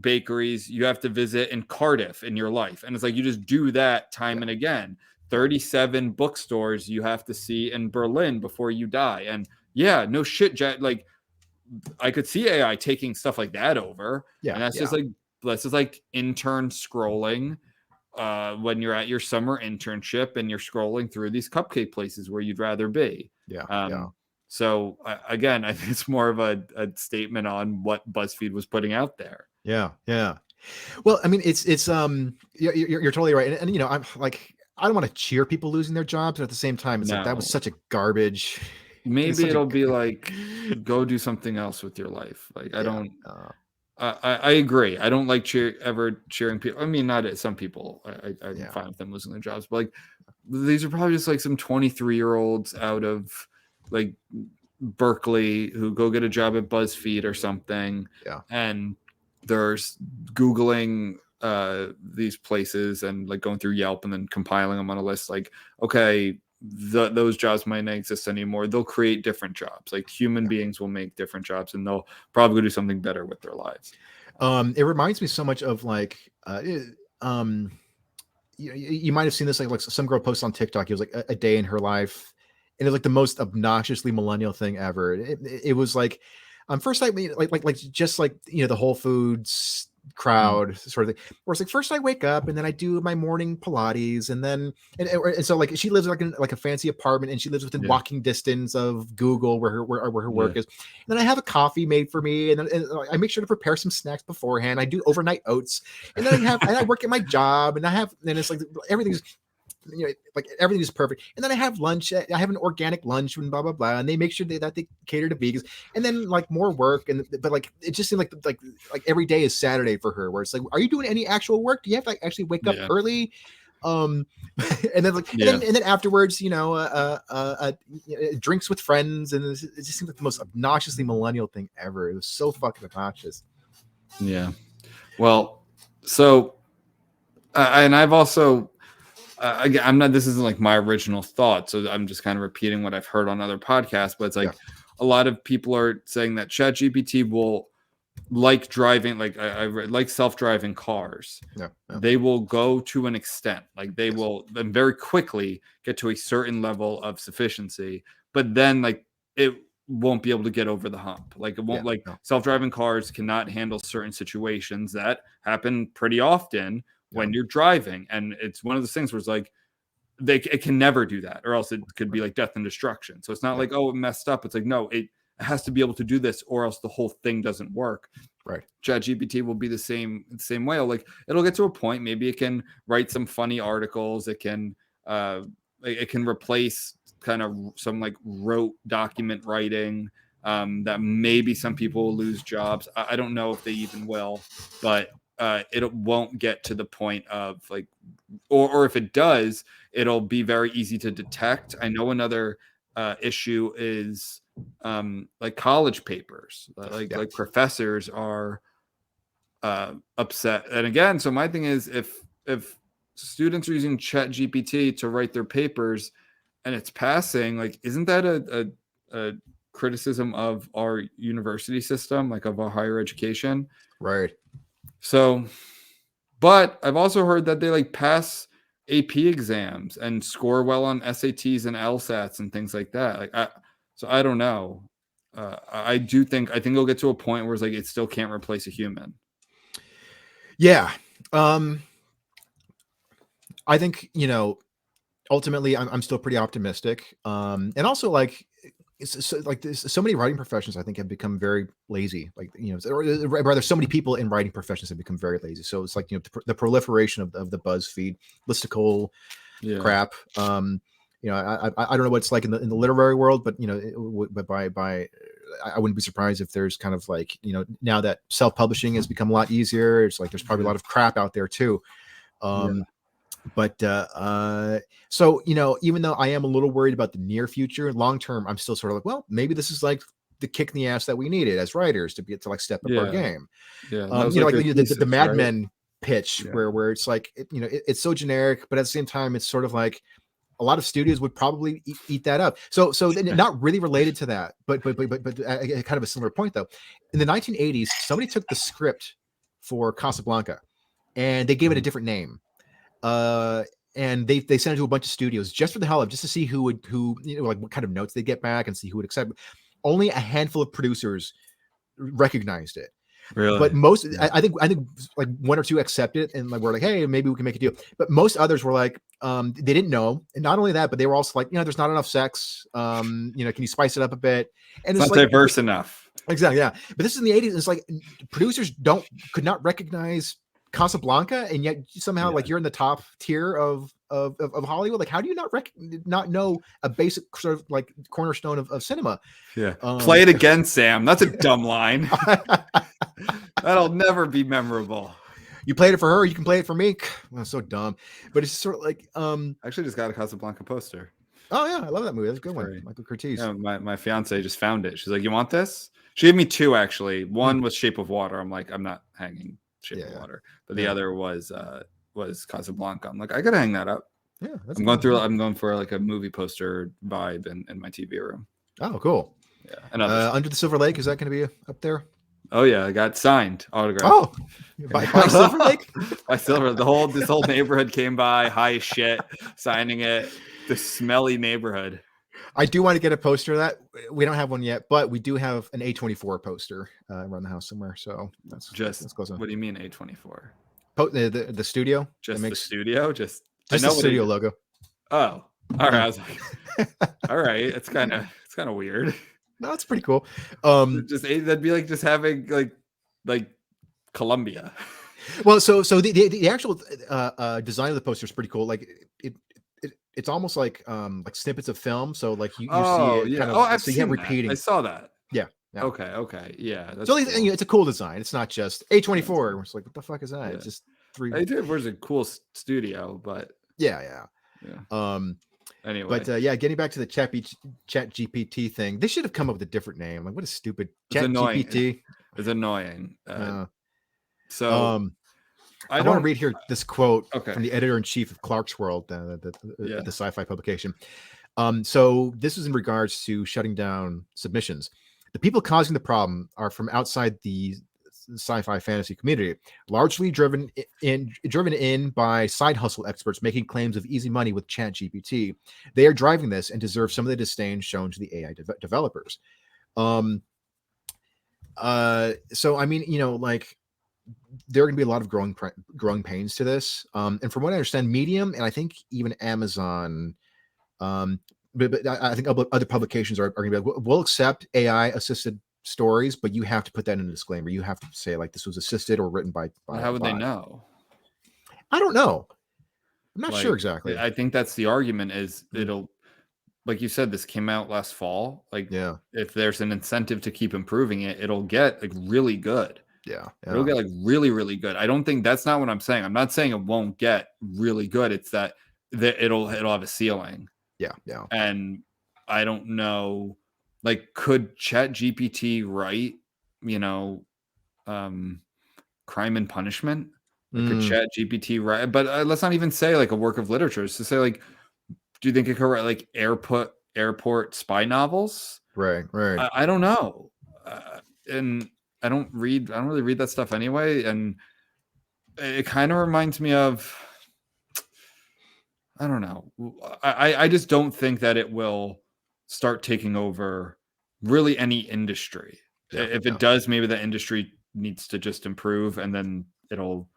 bakeries you have to visit in Cardiff in your life. And it's like you just do that time and again. 37 bookstores you have to see in Berlin before you die. And yeah, no shit, like I could see AI taking stuff like that over. Yeah. And that's just like intern scrolling when you're at your summer internship and you're scrolling through these cupcake places where you'd rather be. So again, I think it's more of a statement on what BuzzFeed was putting out there. Yeah. Well, I mean, it's you're totally right. And I'm like, I don't want to cheer people losing their jobs, but at the same time, it's like that was such a garbage. Maybe it'll be like, go do something else with your life. Like I agree. I don't like cheering people. I mean, not some people. I'm fine with them losing their jobs, but like these are probably just like some 23-year-olds out of like Berkeley who go get a job at BuzzFeed or something. Yeah. And they're Googling these places and like going through Yelp and then compiling them on a list. Like, okay, those jobs might not exist anymore. They'll create different jobs. Like human beings will make different jobs, and they'll probably do something better with their lives. It reminds me so much of like, you might have seen this like some girl posted on TikTok. It was like a day in her life, and it was like the most obnoxiously millennial thing ever. It was like, first I like just like the Whole Foods crowd sort of thing, where it's like first I wake up and then I do my morning Pilates, and then and so like she lives in like a fancy apartment, and she lives within walking distance of Google where her work is, and then I have a coffee made for me, and then I make sure to prepare some snacks beforehand. I do overnight oats, and then I work at my job, and it's like everything's like everything is perfect. And then I have lunch. I have an organic lunch and blah blah blah. And they make sure that they cater to vegans. And then like more work. But like it just seemed like every day is Saturday for her. Where it's like, are you doing any actual work? Do you have to like actually wake up early? And then like and then afterwards, drinks with friends, and it just seemed like the most obnoxiously millennial thing ever. It was so fucking obnoxious. Yeah. Well, so and I've also. I'm not. This isn't like my original thought, so I'm just kind of repeating what I've heard on other podcasts. But it's like a lot of people are saying that ChatGPT will, like driving, like I read, like self-driving cars. They will go to an extent, like they will then very quickly get to a certain level of sufficiency, but then like it won't be able to get over the hump. Like it won't self-driving cars cannot handle certain situations that happen pretty often when you're driving. And it's one of those things where it's like it can never do that, or else it could be like death and destruction. So it's not like, oh, it messed up. It's like, no, it has to be able to do this, or else the whole thing doesn't work. Right. ChatGPT will be the same way. Like it'll get to a point, maybe it can write some funny articles. It can replace kind of some like rote document writing that maybe some people will lose jobs. I don't know if they even will, but it won't get to the point of like, or if it does, it'll be very easy to detect. I know another issue is like college papers, like professors are upset. And again, so my thing is, if students are using ChatGPT to write their papers and it's passing, like, isn't that a criticism of our university system, like of our higher education? Right. So, but I've also heard that they like pass AP exams and score well on SATs and LSATs and things like that. Like, so I don't know. I think it'll get to a point where it's like it still can't replace a human. Yeah. I think, ultimately I'm still pretty optimistic. And also like, so many writing professions I think have become very lazy, like or rather so many people in writing professions have become very lazy. So it's like the proliferation of the BuzzFeed listicle crap. I don't know what it's like in the literary world, but I wouldn't be surprised if there's kind of like now that self-publishing has become a lot easier. It's like there's probably a lot of crap out there too. But so even though I am a little worried about the near future, long term, I'm still sort of like, well, maybe this is like the kick in the ass that we needed as writers to get to like step up our game. Like the Mad Men pitch where it's like it's so generic, but at the same time, it's sort of like a lot of studios would probably eat that up. So not really related to that, but kind of a similar point though. In the 1980s, somebody took the script for Casablanca, and they gave it a different name. And they sent it to a bunch of studios just for the hell of just to see who like what kind of notes they get back and see who would accept. Only a handful of producers recognized it. Really? But most, I think like one or two accepted it and like we're like, hey, maybe we can make a deal. But most others were like, they didn't know, and not only that, but they were also like, there's not enough sex. Can you spice it up a bit? And it's not like, diverse enough. Exactly, yeah. But this is in the 80s. And it's like producers could not recognize Casablanca, and yet somehow like you're in the top tier of Hollywood. Like, how do you not know a basic sort of like cornerstone of cinema? Yeah. Play it again, Sam. That's a dumb line. That'll never be memorable. You played it for her, you can play it for me. Well, so dumb. But it's sort of like I actually just got a Casablanca poster. Oh yeah, I love that movie. That's a good one. Michael Curtiz. Yeah, my fiance just found it. She's like, "You want this?" She gave me two actually. One was Shape of Water. I'm like, I'm not hanging Shape of Water. But the other was Casablanca. I'm like, I gotta hang that up. Yeah, I'm going for like a movie poster vibe in my TV room. Oh, cool. Yeah. And Under the Silver Lake, is that going to be up there? Oh yeah, I got signed autograph. Oh, by Silver Lake. By Silver, this whole neighborhood came by, high as shit, signing it. The smelly neighborhood. I do want to get a poster of that. We don't have one yet, but we do have an A24 poster around the house somewhere. So that's close enough. What do you mean A24? The studio. Just the studio. Just the studio logo. Oh, all right. I was like, all right. It's kind of weird. No, it's pretty cool. That'd be like just having like Columbia. Well, so the actual design of the poster is pretty cool. Like it's almost like snippets of film. So like you see it. Yeah. Kind of, I've so seen repeating. I saw that. Yeah. Okay. Yeah. That's so cool. It's a cool design. It's not just A24. It's like, what the fuck is that? Yeah. It's just three. A24 is a cool studio, but yeah. Anyway, but getting back to the ChatGPT thing, they should have come up with a different name. Like, what a stupid ChatGPT. It's annoying. So I want to read here this quote from the editor-in-chief of Clark's World, the sci-fi publication. So this is in regards to shutting down submissions. The people causing the problem are from outside the sci-fi fantasy community, largely driven in by side hustle experts making claims of easy money with ChatGPT. They are driving this and deserve some of the disdain shown to the AI developers. So I mean, like there are going to be a lot of growing pains to this. And from what I understand, Medium and I think even Amazon, but I think other publications are going to be like, we'll accept AI assisted stories, but you have to put that in a disclaimer. You have to say like this was assisted or written by how would they know? I don't know. I'm not sure exactly. I think that's the argument is it'll, like you said, this came out last fall. Like, if there's an incentive to keep improving it, it'll get like really good. Yeah. It'll get like really, really good. I don't think that's not what I'm saying. I'm not saying it won't get really good. It's that it'll have a ceiling. Yeah. And I don't know, like, could ChatGPT write, Crime and Punishment? Like, could ChatGPT write? But let's not even say like a work of literature. It's to say like, do you think it could write like airport spy novels? Right. I don't know, and I don't really read that stuff anyway. And it kind of reminds me of, I don't know. I just don't think that it will start taking over really any industry. If it does, maybe the industry needs to just improve, and then it'll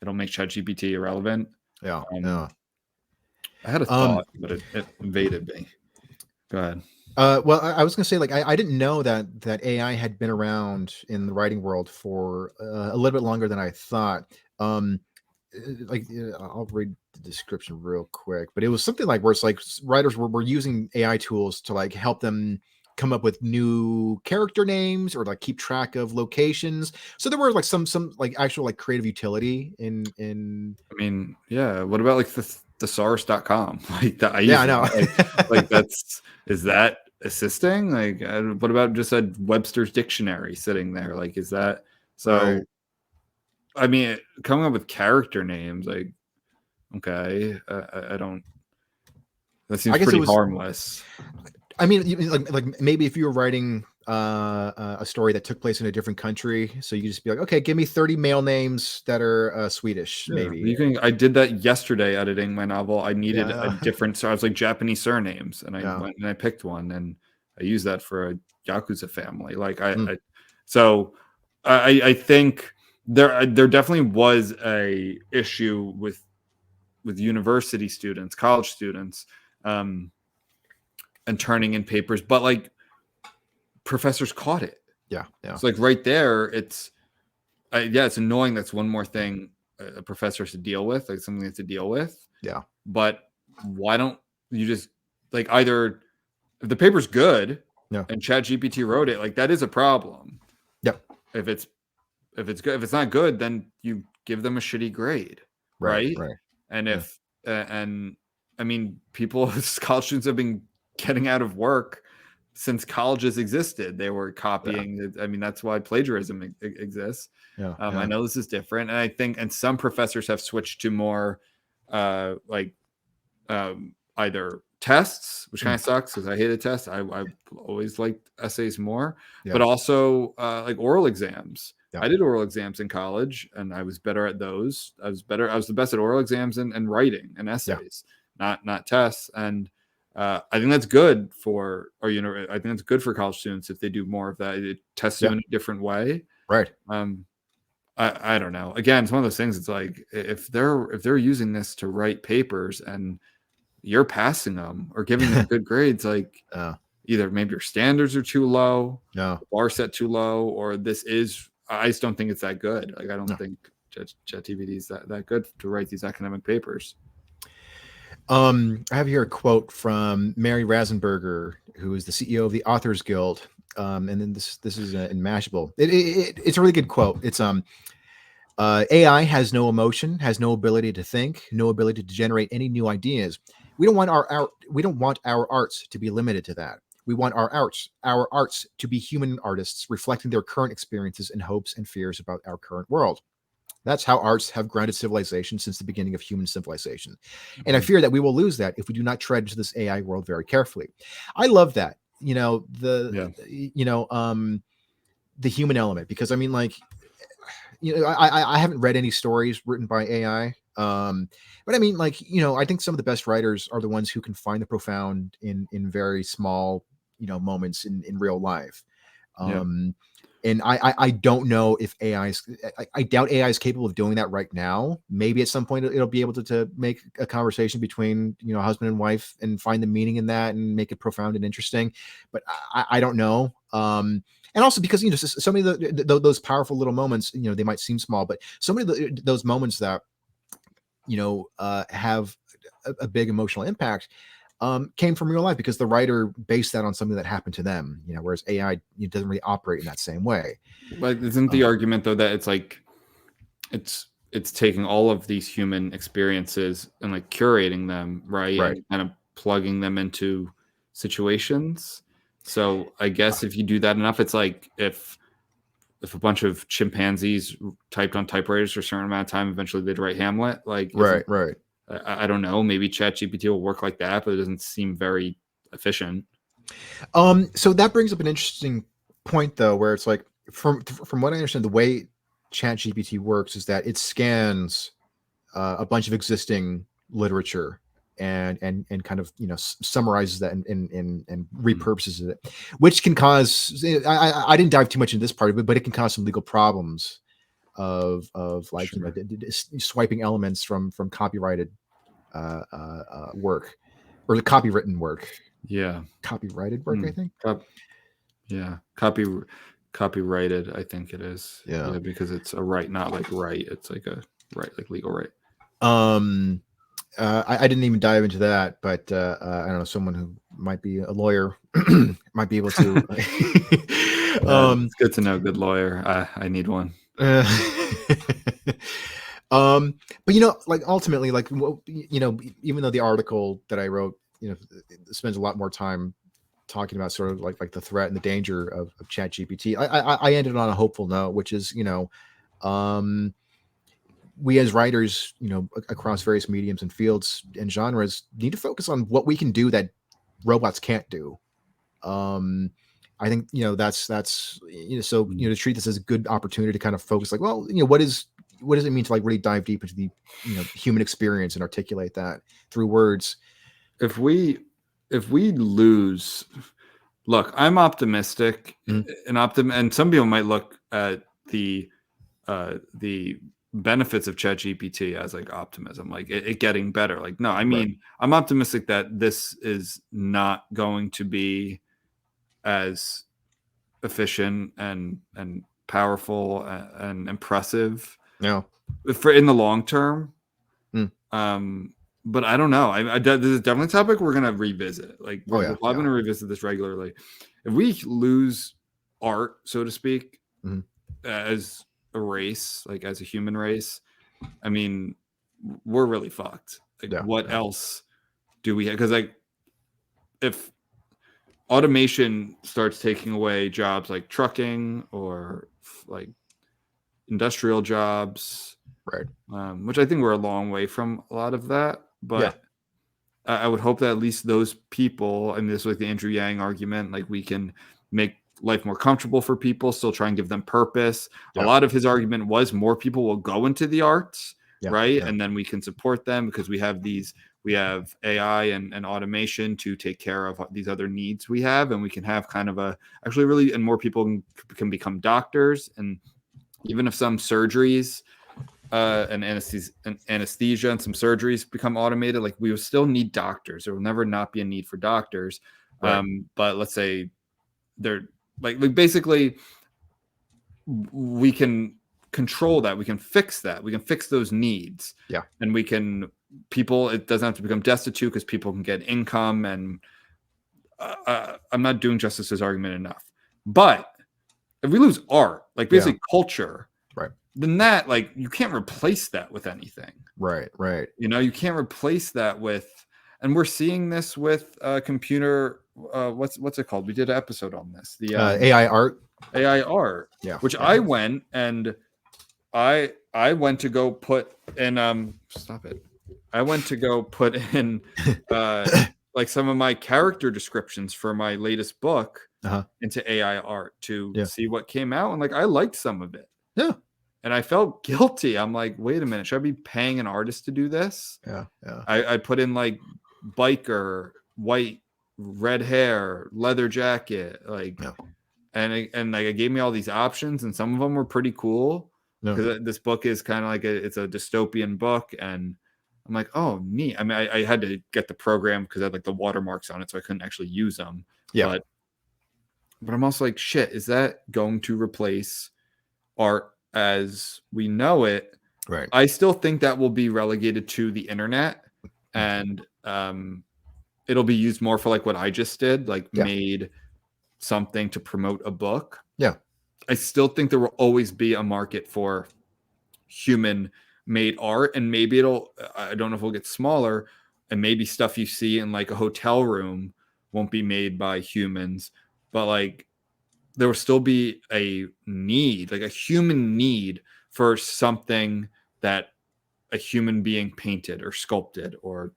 make ChatGPT irrelevant. Yeah. I had a thought, but it invaded me. Go ahead. Well, I was going to say, like, I didn't know that AI had been around in the writing world for a little bit longer than I thought. I'll read the description real quick, but it was something like where it's like writers were using AI tools to like help them come up with new character names or like keep track of locations. So there were like some like actual like creative utility in. I mean, yeah. What about like thesaurus.com? Like that. I know. Like is that assisting? Like, what about just a Webster's dictionary sitting there? Like, is that so? Right. I mean, coming up with character names, like, okay, I don't. That seems pretty harmless. I mean, like maybe if you were writing a story that took place in a different country. So you just be like, okay, give me 30 male names that are Swedish, Yeah, maybe. you can. I did that yesterday editing my novel. I needed Yeah. a different. So I was like Japanese surnames, and I Yeah. went and I picked one, and I used that for a Yakuza family. Like Mm. I think there definitely was a issue with university students, college students, and turning in papers, but like professors caught it. Yeah. It's like right there. It's annoying. That's one more thing a professor has to deal with, like something they have to deal with. Yeah. But why don't you just like either if the paper's good Yeah. and ChatGPT wrote it, like that is a problem. Yep. If it's good, if it's not good, then you give them a shitty grade, Right. right? And if and I mean, people, college students have been getting out of work since colleges existed. They were copying. I mean, that's why plagiarism exists. Yeah. I know this is different, and I think, and some professors have switched to more either tests, which kind of sucks because I hated tests. I always liked essays more, but also like oral exams. I did oral exams in college, and I was better at those. I was the best at oral exams and writing and essays, not tests. And I think that's good for, I think it's good for college students if they do more of that. It tests you in a different way, right? I don't know. Again, it's one of those things. It's like if they're using this to write papers and you're passing them or giving them good grades, like either maybe your standards are too low, the bar set too low, or I just don't think it's that good. Like I don't think ChatGPT is that good to write these academic papers. I have here a quote from Mary Rasenberger, who is the CEO of the Authors Guild. And then this is in Mashable. It's a really good quote. It's AI has no emotion, has no ability to think, no ability to generate any new ideas. We don't want our arts to be limited to that. We want our arts to be human artists reflecting their current experiences and hopes and fears about our current world. That's how arts have grounded civilization since the beginning of human civilization. And I fear that we will lose that if we do not tread into this AI world very carefully. I love that, the human element, because I mean, like, I haven't read any stories written by AI. But I mean, like, I think some of the best writers are the ones who can find the profound in very small, moments in real life. And I don't know if I doubt AI is capable of doing that right now. Maybe at some point it'll be able to make a conversation between, husband and wife and find the meaning in that and make it profound and interesting. But I don't know. And also because, so many of those powerful little moments, they might seem small, but so many of those moments that, have a big emotional impact came from real life because the writer based that on something that happened to them, whereas AI doesn't really operate in that same way. But isn't the argument though that it's like it's taking all of these human experiences and like curating them, right? And kind of plugging them into situations. So I guess if you do that enough, it's like if a bunch of chimpanzees typed on typewriters for a certain amount of time, eventually they'd write Hamlet. Like right. I don't know. Maybe ChatGPT will work like that, but it doesn't seem very efficient. So that brings up an interesting point, though, where it's like, from what I understand, the way ChatGPT works is that it scans a bunch of existing literature and kind of summarizes that and repurposes it, which can cause. I didn't dive too much into this part of it, but it can cause some legal problems of like swiping elements from copyrighted work or the copywritten work. Copyrighted work, I think. Copyrighted, I think it is. Yeah, because it's a right, not like right. It's like a right, like legal right. I didn't even dive into that, but I don't know, someone who might be a lawyer might be able to. It's good to know a good lawyer. I need one. But like ultimately, like, even though the article that I wrote, spends a lot more time talking about sort of like the threat and the danger of ChatGPT, I ended on a hopeful note, which is, we as writers, across various mediums and fields and genres need to focus on what we can do that robots can't do. I think, that's so to treat this as a good opportunity to kind of focus, like, well, what does it mean to like really dive deep into the human experience and articulate that through words. If we lose, look, I'm optimistic, and some people might look at the benefits of ChatGPT as like optimism, like it getting better. Like, no, I mean, I'm optimistic that this is not going to be as efficient and powerful and impressive for in the long term. But I don't know. This is definitely a topic we're gonna revisit. Like, we're probably gonna revisit this regularly. If we lose art, so to speak, as a race, like as a human race, I mean, we're really fucked. Like, what else do we have? Because like, if automation starts taking away jobs like trucking or like industrial jobs, which I think we're a long way from a lot of that, but I would hope that at least those people, and this is like the Andrew Yang argument, like we can make life more comfortable for people, still try and give them purpose. A lot of his argument was more people will go into the arts, right? And then we can support them because we have AI and automation to take care of these other needs we have, and we can have kind of and more people can become doctors. And even if some surgeries and anesthesia and some surgeries become automated, like we will still need doctors. There will never not be a need for doctors. But let's say they're like basically we can control that, we can fix those needs, and it doesn't have to become destitute because people can get income. And I'm not doing justice's argument enough, but if we lose art, like basically culture, then that, like, you can't replace that with anything. Right. You can't replace that with, and we're seeing this with computer. What's it called? We did an episode on this. The AI art. Which I went and I went to go put in. Stop it. I went to go put in like some of my character descriptions for my latest book into AI art to see what came out, and like I liked some of it. Yeah. And I felt guilty. I'm like, wait a minute, should I be paying an artist to do this? I put in like biker, white, red hair, leather jacket, like, and like it gave me all these options, and some of them were pretty cool because this book is kind of like it's a dystopian book, and I'm like, oh, neat. I mean, I had to get the program because I had like the watermarks on it, so I couldn't actually use them. But I'm also like, shit, is that going to replace art as we know it? I still think that will be relegated to the internet, and it'll be used more for like what I just did, like made something to promote a book. I still think there will always be a market for human made art, and maybe I don't know if it'll get smaller, and maybe stuff you see in like a hotel room won't be made by humans, but like there will still be a need, like a human need for something that a human being painted or sculpted or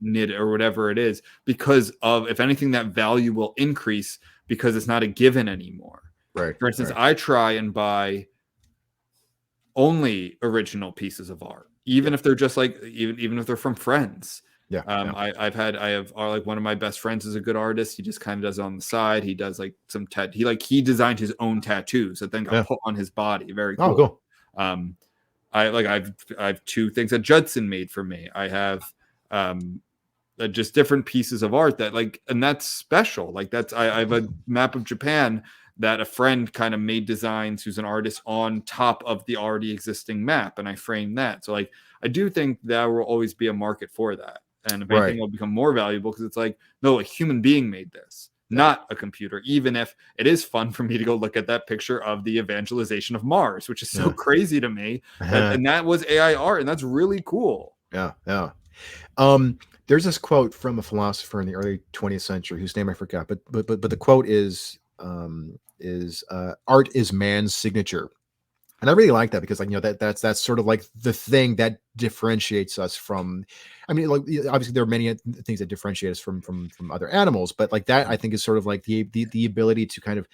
knit or whatever it is, because of, if anything, that value will increase because it's not a given anymore. For instance, I try and buy only original pieces of art, even if they're just like, even if they're from friends. I have like one of my best friends is a good artist. He just kind of does it on the side. He does like some he designed his own tattoos that then got put on his body. Very cool. Cool. I have two things that Judson made for me. I have just different pieces of art that like, and that's special. Like I have a map of Japan that a friend kind of made designs, who's an artist, on top of the already existing map, and I framed that. So like, I do think there will always be a market for that. And if anything, will become more valuable because it's like, no, a human being made this, not a computer. Even if it is fun for me to go look at that picture of the evangelization of Mars, which is so crazy to me. And that was AI art, and that's really cool. There's this quote from a philosopher in the early 20th century whose name I forgot, but the quote is art is man's signature. And I really like that because, like, that's sort of like the thing that differentiates us from. I mean, like, obviously there are many things that differentiate us from other animals, but like that, I think is sort of like the ability to kind of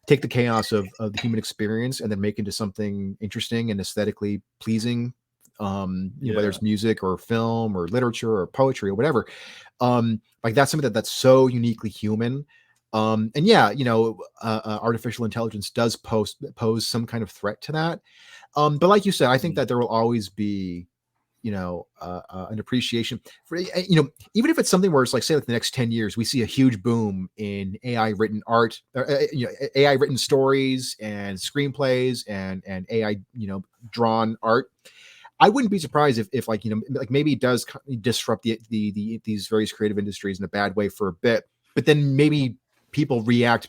take the chaos of the human experience and then make into something interesting and aesthetically pleasing. Whether it's music or film or literature or poetry or whatever. Like that's something that's so uniquely human. And yeah, artificial intelligence does pose some kind of threat to that. But like you said, I think that there will always be, an appreciation for, even if it's something where it's like, say, like the next 10 years, we see a huge boom in AI written art, AI written stories and screenplays and AI, drawn art. I wouldn't be surprised if like, like maybe it does disrupt these various creative industries in a bad way for a bit, but then maybe people react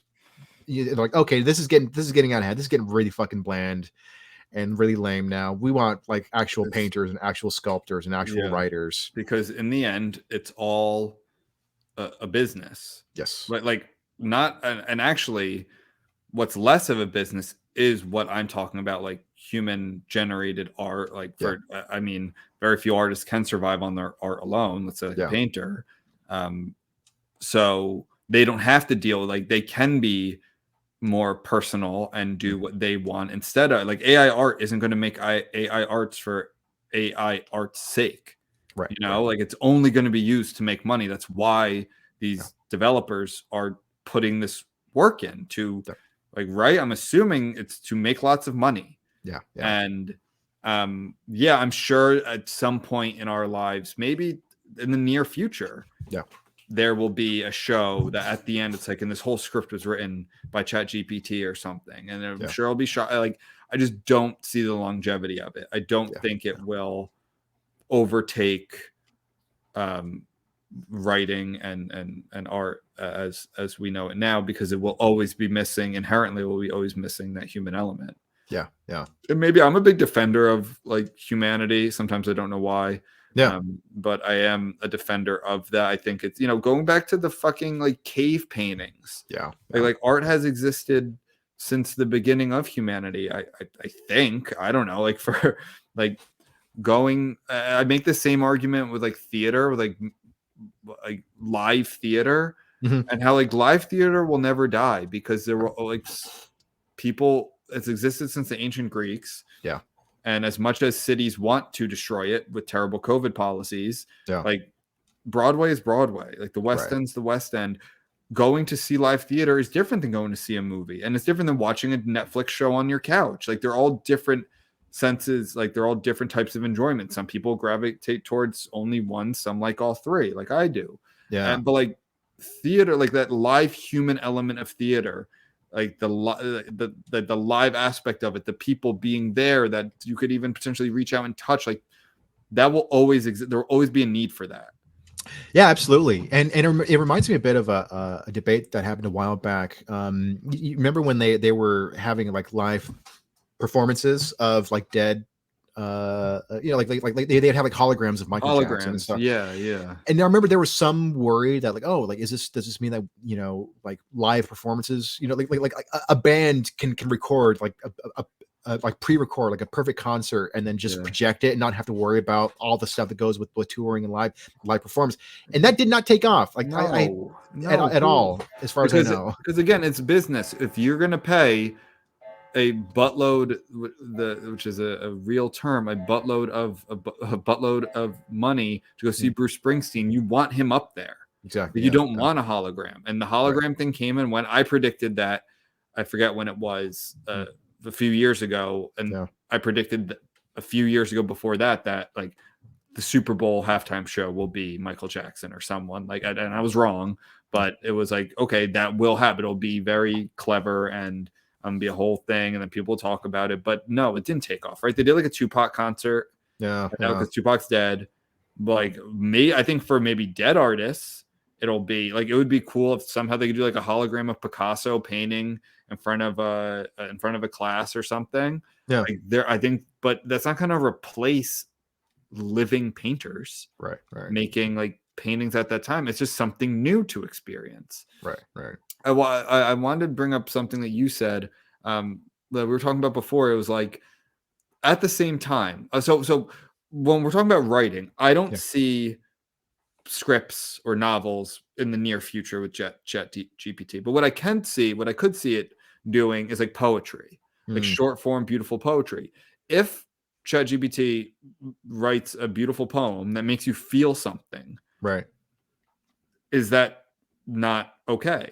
like, okay, this is getting out of hand. This is getting really fucking bland and really lame now. We want like actual painters and actual sculptors and actual writers. Because in the end, it's all a business. Yes. Like not, and actually, what's less of a business is what I'm talking about, like human generated art. Like I mean, very few artists can survive on their art alone. Let's say like a painter. So they don't have to deal, like they can be more personal and do what they want instead of, like, AI art isn't going to make AI arts for AI art's sake. Right. Like it's only going to be used to make money. That's why these developers are putting this work in to like, right. I'm assuming it's to make lots of money. Yeah. And I'm sure at some point in our lives, maybe in the near future, there will be a show that at the end it's like, and this whole script was written by ChatGPT or something, and I'm sure I'll be shot. Like, I just don't see the longevity of it. I don't think it will overtake writing and art as we know it now, because it will always be missing. Inherently, will be always missing that human element. Yeah. And maybe I'm a big defender of like humanity. Sometimes I don't know why. But I am a defender of that. I think it's, going back to the fucking like cave paintings. Like art has existed since the beginning of humanity. I think, I don't know, like for like going, I make the same argument with like theater, with like live theater, and how like live theater will never die because there were like people, it's existed since the ancient Greeks. And as much as cities want to destroy it with terrible COVID policies, like Broadway is Broadway, like the West End's the West End. Going to see live theater is different than going to see a movie. And it's different than watching a Netflix show on your couch. Like they're all different senses. Like they're all different types of enjoyment. Some people gravitate towards only one. Some like all three, like I do. But like theater, like that live human element of theater, like the live aspect of it, the people being there that you could even potentially reach out and touch, like that will always exist. There will always be a need for that. Yeah, absolutely. And it reminds me a bit of a debate that happened a while back. You remember when they were having like live performances of like dead, like they'd have like holograms of Michael Jackson and stuff. Yeah. And I remember there was some worry that like, oh, like does this mean that like live performances, like a band can record like a like pre-record like a perfect concert and then just project it and not have to worry about all the stuff that goes with touring and live performance. And that did not take off like at all, as far as I know. Because again, it's business. If you're gonna pay a buttload, which is a real term, a buttload of money to go see Bruce Springsteen, you want him up there. Exactly. But you don't want a hologram. And the hologram thing came in when I predicted that, I forget when it was, a few years ago, and I predicted a few years ago before that like the Super Bowl halftime show will be Michael Jackson or someone like, and I was wrong, but it was like, okay, that will happen. It'll be very clever and be a whole thing, and then people will talk about it. But no, it didn't take off, right? They did like a Tupac concert, because Tupac's dead. But like I think for maybe dead artists, it'll be like, it would be cool if somehow they could do like a hologram of Picasso painting in front of a class or something. Like I think, but that's not going to replace living painters, right, making like paintings at that time. It's just something new to experience. Right. I wanted to bring up something that you said. that we were talking about before, it was like at the same time. So when we're talking about writing, I don't see scripts or novels in the near future with ChatGPT. But what I could see it doing is like poetry, like short form, beautiful poetry. If ChatGPT writes a beautiful poem that makes you feel something, right? Is that not okay?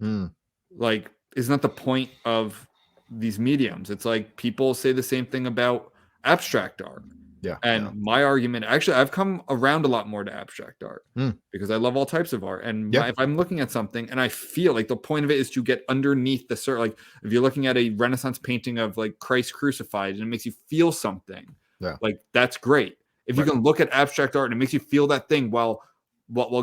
Mm. Like, isn't that the point of these mediums? It's like people say the same thing about abstract art. Yeah. And my argument, actually, I've come around a lot more to abstract art because I love all types of art. And if I'm looking at something and I feel like the point of it is to get underneath the surface, like if you're looking at a Renaissance painting of like Christ crucified and it makes you feel something, like that's great. If you can look at abstract art and it makes you feel that thing while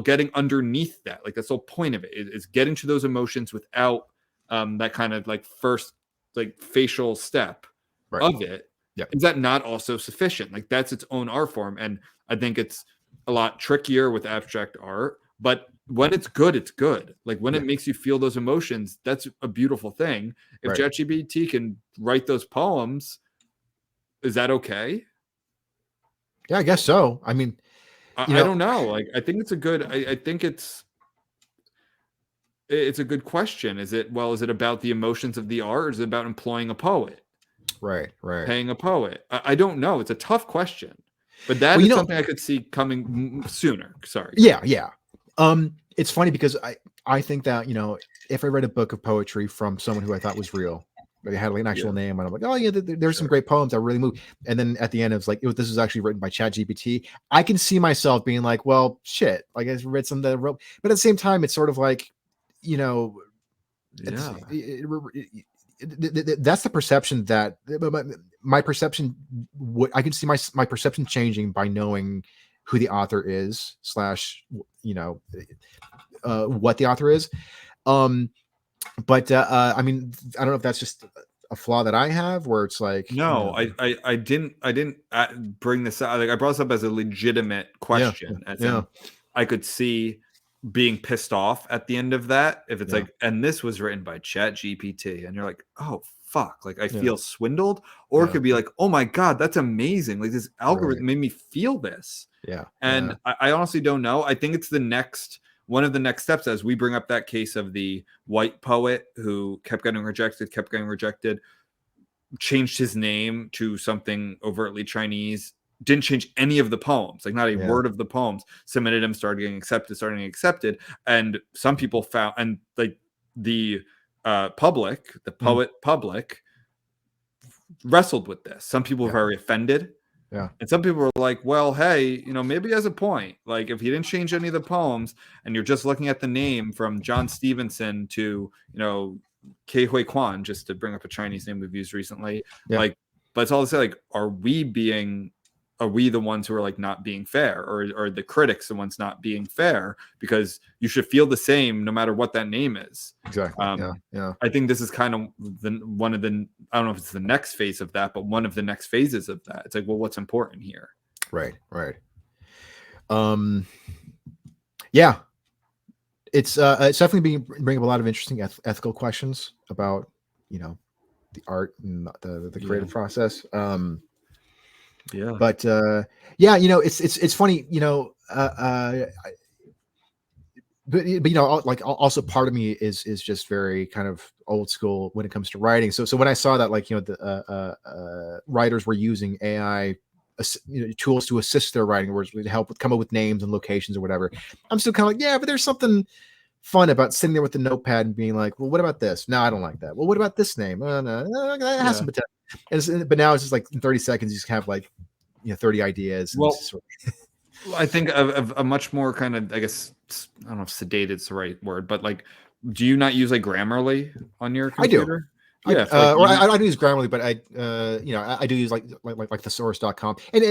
getting underneath that, like that's the whole point of it is getting to those emotions without that kind of like first like facial step of it. Is that not also sufficient? Like that's its own art form. And I think it's a lot trickier with abstract art, but when it's good, it's good. Like when it makes you feel those emotions, that's a beautiful thing. If ChatGPT can write those poems, is that okay? Yeah, I guess so. I mean, I don't know. Like I think it's a good, I think it's a good question. Is it about the emotions of the art or is it about employing a poet? Right. Paying a poet. I don't know. It's a tough question, but that is something I could see coming sooner. Sorry. Yeah. It's funny because I think that, if I read a book of poetry from someone who I thought was real, they had like an actual name, and I'm like, oh yeah, there's some great poems that really move. And then at the end, it's like, this is actually written by ChatGPT. I can see myself being like, well, shit, like I read some that wrote, but at the same time, it's sort of like, that's the perception that my perception. What I can see my perception changing by knowing who the author is / what the author is. But I mean, I don't know if that's just a flaw that I have, where it's like, no, I didn't bring this up. Like I brought this up as a legitimate question. I could see being pissed off at the end of that if it's like, and this was written by ChatGPT, and you're like, oh fuck, like I feel swindled, or it could be like, oh my god, that's amazing, like this algorithm made me feel this. And I honestly don't know. I think it's one of the next steps as we bring up that case of the white poet who kept getting rejected, changed his name to something overtly Chinese, didn't change any of the poems, like not a word of the poems, submitted them, started getting accepted. And some people found, and like the public wrestled with this. Some people were very offended. And some people were like, well, hey, maybe he has a point. Like if he didn't change any of the poems and you're just looking at the name from John Stevenson to, Ke Hui Kwan, just to bring up a Chinese name we've used recently. Like, but it's all to say, like, are we the ones who are like not being fair, or the critics the ones not being fair? Because you should feel the same no matter what that name is. Exactly. I think this is kind of one of the, I don't know if it's the next phase of that, but one of the next phases of that. It's like, well, what's important here? Right. Yeah. It's definitely bringing up a lot of interesting ethical questions about, the art and the creative process. But it's funny, but like also part of me is just very kind of old school when it comes to writing. So when I saw that, like, the writers were using AI tools to assist their writing, or to help come up with names and locations or whatever, I'm still kind of like, yeah, but there's something fun about sitting there with the notepad and being like, well, what about this? No, I don't like that. Well, what about this name? No, that has some potential. But now it's just like in 30 seconds, you just have like 30 ideas. Well, I think of a much more kind of, I guess, I don't know if sedated is the right word, but like, do you not use like Grammarly on your computer? I do. I do use Grammarly, but I do use like thesaurus.com, and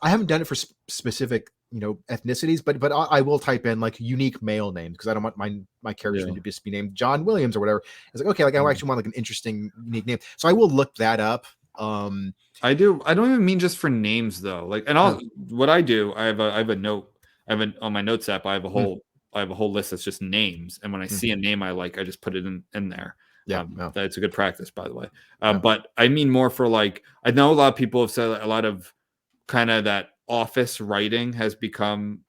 I haven't done it for specific ethnicities, but I will type in like unique male names because I don't want my characters to just be named John Williams or whatever. It's like, okay, like I actually want like an interesting unique name, so I will look that up. I do. I don't even mean just for names though. Like, and what I do, I have a note. On my notes app, I have a whole list that's just names. And when I see a name I like, I just put it in there. Yeah, no. That's a good practice, by the way. But I mean more for like, I know a lot of people have said a lot of kind of that office writing has become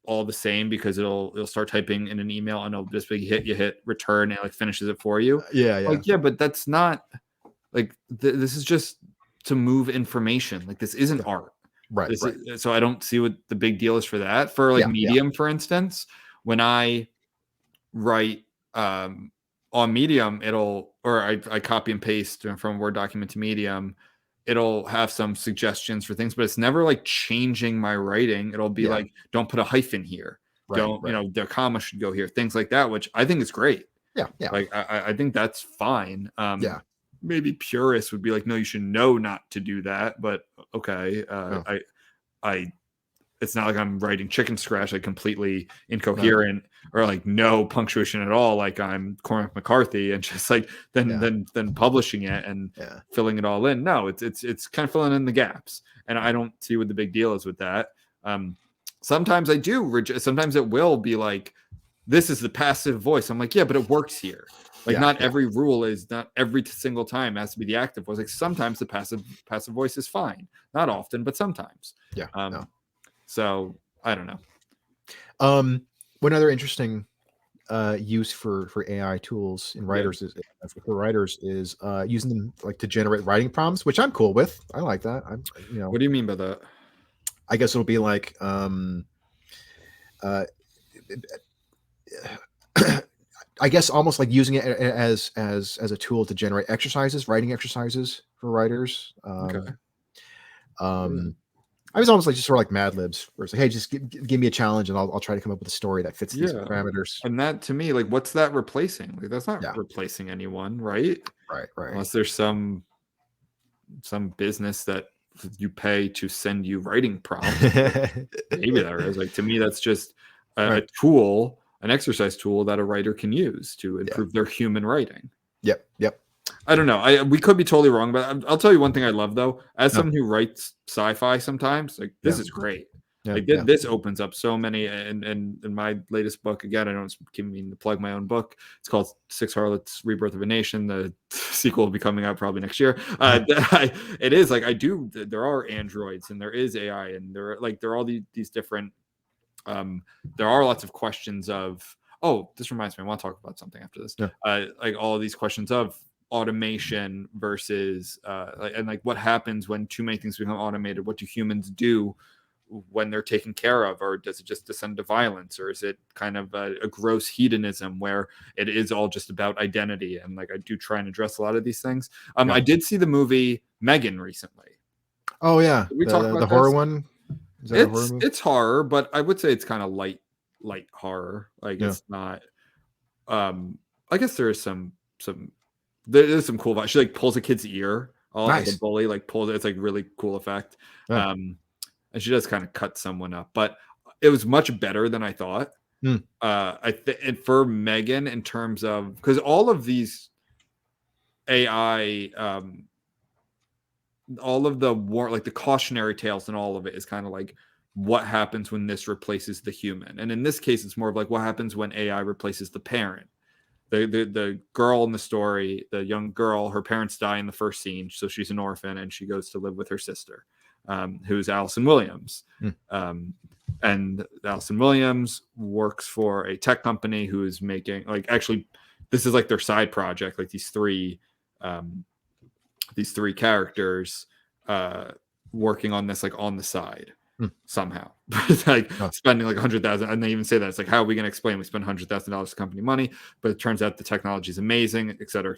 all the same because it'll start typing in an email and it'll just be you hit return and it like finishes it for you. Yeah. Like, yeah, but that's not like this is just to move information. Like this isn't art. Right. So I don't see what the big deal is for that. For like Medium, for instance, when I write on Medium, I copy and paste from Word document to Medium. It'll have some suggestions for things, but it's never like changing my writing. It'll be like, don't put a hyphen here. Don't, the comma should go here. Things like that, which I think is great. Yeah. Like I think that's fine. Yeah. Maybe purists would be like, no, you should know not to do that. But okay. I it's not like I'm writing chicken scratch, like completely incoherent or like no punctuation at all, like I'm Cormac McCarthy and just like then publishing it and filling it all in. No, it's kind of filling in the gaps, and I don't see what the big deal is with that. Sometimes I do. Sometimes it will be like, this is the passive voice. I'm like, yeah, but it works here. Like not every rule is not every single time has to be the active voice. Like sometimes the passive voice is fine. Not often, but sometimes. Yeah. So I don't know. One other interesting use for AI tools in writers is using them like to generate writing prompts, which I'm cool with. I like that. What do you mean by that? I guess it'll be like I guess almost like using it as a tool to generate writing exercises for writers. I was almost like just sort of like Mad Libs, where it's like, hey, just give me a challenge and I'll try to come up with a story that fits these parameters. And that to me, like, what's that replacing? Like, that's not replacing anyone, right? Right. Unless there's some business that you pay to send you writing prompts. Maybe there is. Like, to me, that's just a tool, an exercise tool that a writer can use to improve their human writing. Yep. I don't know. We could be totally wrong, but I'll tell you one thing I love though. As someone who writes sci-fi, sometimes like this is great. This opens up so many. And in my latest book, again, I don't mean to plug my own book. It's called Six Harlots: Rebirth of a Nation. The sequel will be coming out probably next year. It is like there are androids and there is AI and there are all these different. There are lots of questions of. Oh, this reminds me. I want to talk about something after this. Like all of these questions of automation versus what happens when too many things become automated. What do humans do when they're taken care of, or does it just descend to violence, or is it kind of a gross hedonism where it is all just about identity? And like I do try and address a lot of these things. I did see the movie Megan recently. Oh yeah, we talked about the horror one. It's horror, but I would say it's kind of light horror. Like it's not. I guess there is some. There's some cool. She like pulls a kid's ear. Like a bully like pulls it. It's like really cool effect. And she does kind of cut someone up, but it was much better than I thought. And for Megan, in terms of because all of these AI, all of the like the cautionary tales and all of it is kind of like what happens when this replaces the human, and in this case, it's more of like what happens when AI replaces the parent. The girl in the story, the young girl, her parents die in the first scene, so she's an orphan and she goes to live with her sister, who's Allison Williams. And Allison Williams works for a tech company who is making actually this is like their side project, like these three characters working on this like on the side. Somehow spending like 100,000, and they even say that it's like, how are we going to explain we spend $100,000 to company money, but it turns out the technology is amazing, et cetera,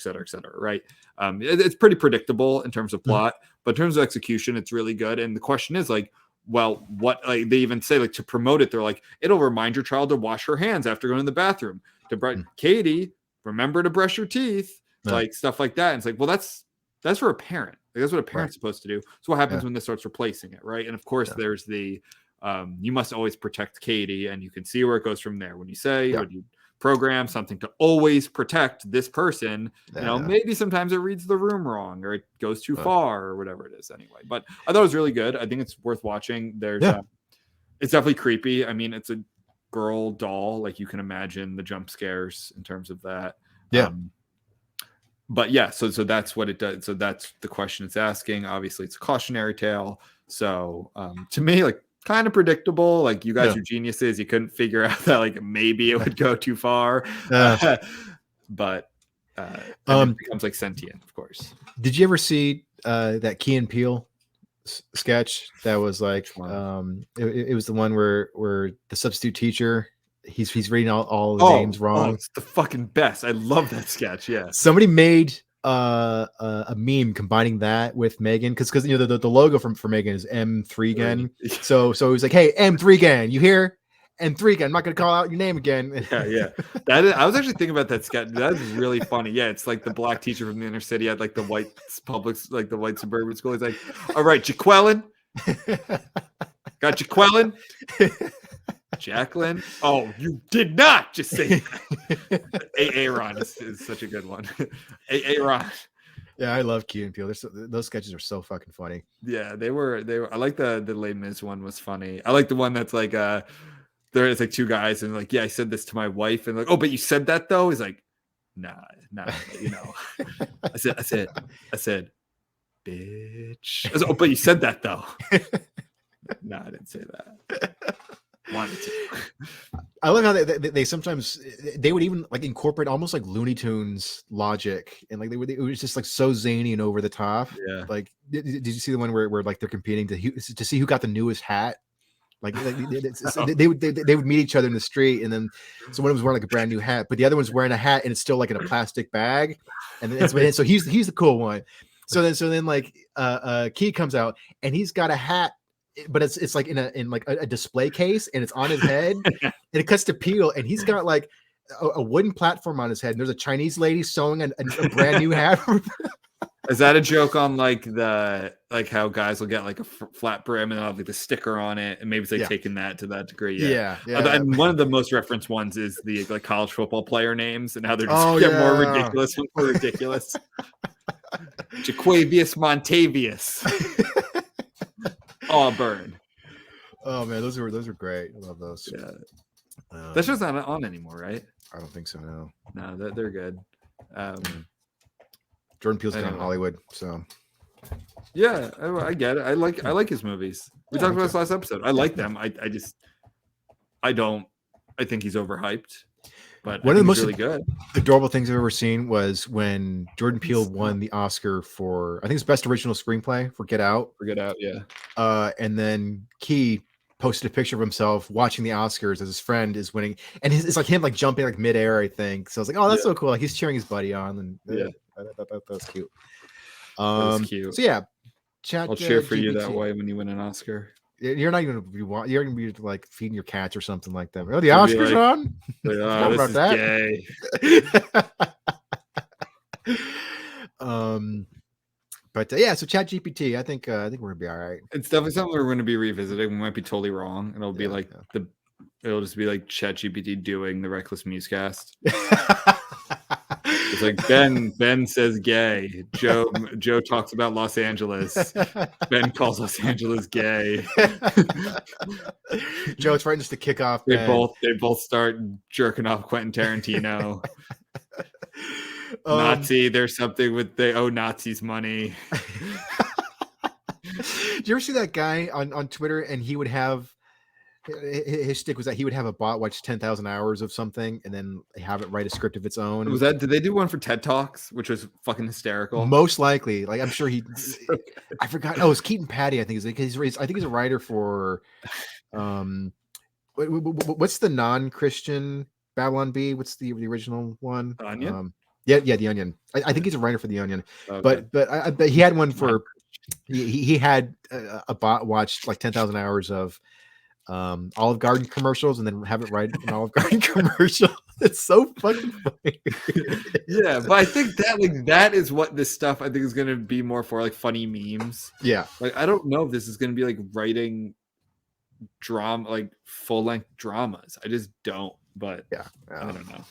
right? It's pretty predictable in terms of plot, but in terms of execution, it's really good. And the question is like, well, what like they even say like to promote it, they're like, it'll remind your child to wash her hands after going to the bathroom. Katie, remember to brush your teeth, like stuff like that. And it's like, well, that's for a parent. Like, that's what a parent's supposed to do. So what happens when this starts replacing it, right? And of course, there's the you must always protect Katie, and you can see where it goes from there. When you say, when you program something to always protect this person, maybe sometimes it reads the room wrong, or it goes too far, or whatever it is. Anyway, but I thought it was really good. I think it's worth watching. There's it's definitely creepy. I mean, it's a girl doll. Like you can imagine the jump scares in terms of that. but yeah, so that's what it does. So that's the question it's asking. Obviously, it's a cautionary tale. So to me, like kind of predictable. Like you guys are geniuses. You couldn't figure out that like maybe it would go too far, but it becomes like sentient, of course. Did you ever see that Key and Peele sketch that was like it was the one where the substitute teacher he's reading all the names wrong? It's the fucking best. I love that sketch. Yeah, somebody made a meme combining that with Megan because the logo for Megan is M3 again. So it was like, hey, M3 again, you hear? M3 again. I'm not gonna call out your name again. Yeah. I was actually thinking about that sketch. That's really funny. Yeah, it's like the black teacher from the inner city at like the white public, like the white suburban school. He's like, all right, Jaqueline. Got Jaqueline? Jacqueline? Oh, you did not just say that. Aaron is such a good one. Aaron. Yeah, I love Key and Peele. Those sketches are so fucking funny. Yeah, they were. I like the Les Mis one was funny. I like the one that's like there is like two guys and like, yeah, I said this to my wife and like, oh, but you said that though? He's like, nah, you know. I said, bitch. I said, oh, but you said that though. No, I didn't say that. Wanted to. I love how they sometimes they would even like incorporate almost like Looney Tunes logic and like it was just like so zany and over the top. Yeah. Like, did you see the one where like they're competing to see who got the newest hat? Like they would meet each other in the street, and then so one was wearing like a brand new hat, but the other one's wearing a hat and it's still like in a plastic bag, and then so he's the cool one. So then like Key comes out and he's got a hat, but it's like in like a display case and it's on his head, and it cuts to Peele and he's got like a wooden platform on his head, and there's a Chinese lady sewing a brand new hat. Is that a joke on like how guys will get like a flat brim and they'll have like the sticker on it, and maybe it's like taking that to that degree? Yeah. And one of the most referenced ones is the like college football player names and how they're just get more ridiculous and more ridiculous. Jaquavius Montavious, Auburn. Oh man, those are great. I love those. Yeah. That's just not on anymore, right? I don't think so. No, they're good. Jordan Peele's gone Hollywood, so yeah, I get it. I like his movies. We talked about this last episode. I like them. I think he's overhyped, but one of the most really good adorable things I've ever seen was when Jordan Peele won the Oscar for, I think it's best original screenplay for Get Out. Yeah. And then Key posted a picture of himself watching the Oscars as his friend is winning, and it's like him like jumping like midair, I think. So I was like, oh, that's so cool. Like he's cheering his buddy on, and that was cute. That was cute. So yeah, I'll cheer for you that way when you win an Oscar. You're not even you're gonna be like feeding your cats or something like that. Oh, the Oscars like, on. Like, this is that? Gay. But yeah, so ChatGPT, I think we're gonna be all right. It's definitely something we're going to be revisiting. We might be totally wrong. It'll be like it'll just be like ChatGPT doing the Reckless Musecast. It's like Ben says gay. Joe talks about Los Angeles. Ben calls Los Angeles gay. Joe, it's right just to kick off. They both start jerking off Quentin Tarantino. Nazi, there's something with they owe Nazis money. Did you ever see that guy on Twitter? And he would have his stick was that he would have a bot watch 10,000 hours of something and then have it write a script of its own. Did they do one for TED Talks, which was fucking hysterical? Most likely. Like I'm sure I forgot. Oh, it's Keaton Patty. I think I think he's a writer for what's the non-Christian Babylon Bee? What's the original one? Onion? Yeah, The Onion. I think he's a writer for The Onion. Okay. But he had one for he had a bot watch like 10,000 hours of Olive Garden commercials and then have it write an Olive Garden commercial. It's so fucking funny. Yeah, but I think that is what this stuff I think is going to be more for, like funny memes. Yeah, like I don't know if this is going to be like writing drama, like full length dramas. I just don't. But yeah, I don't know.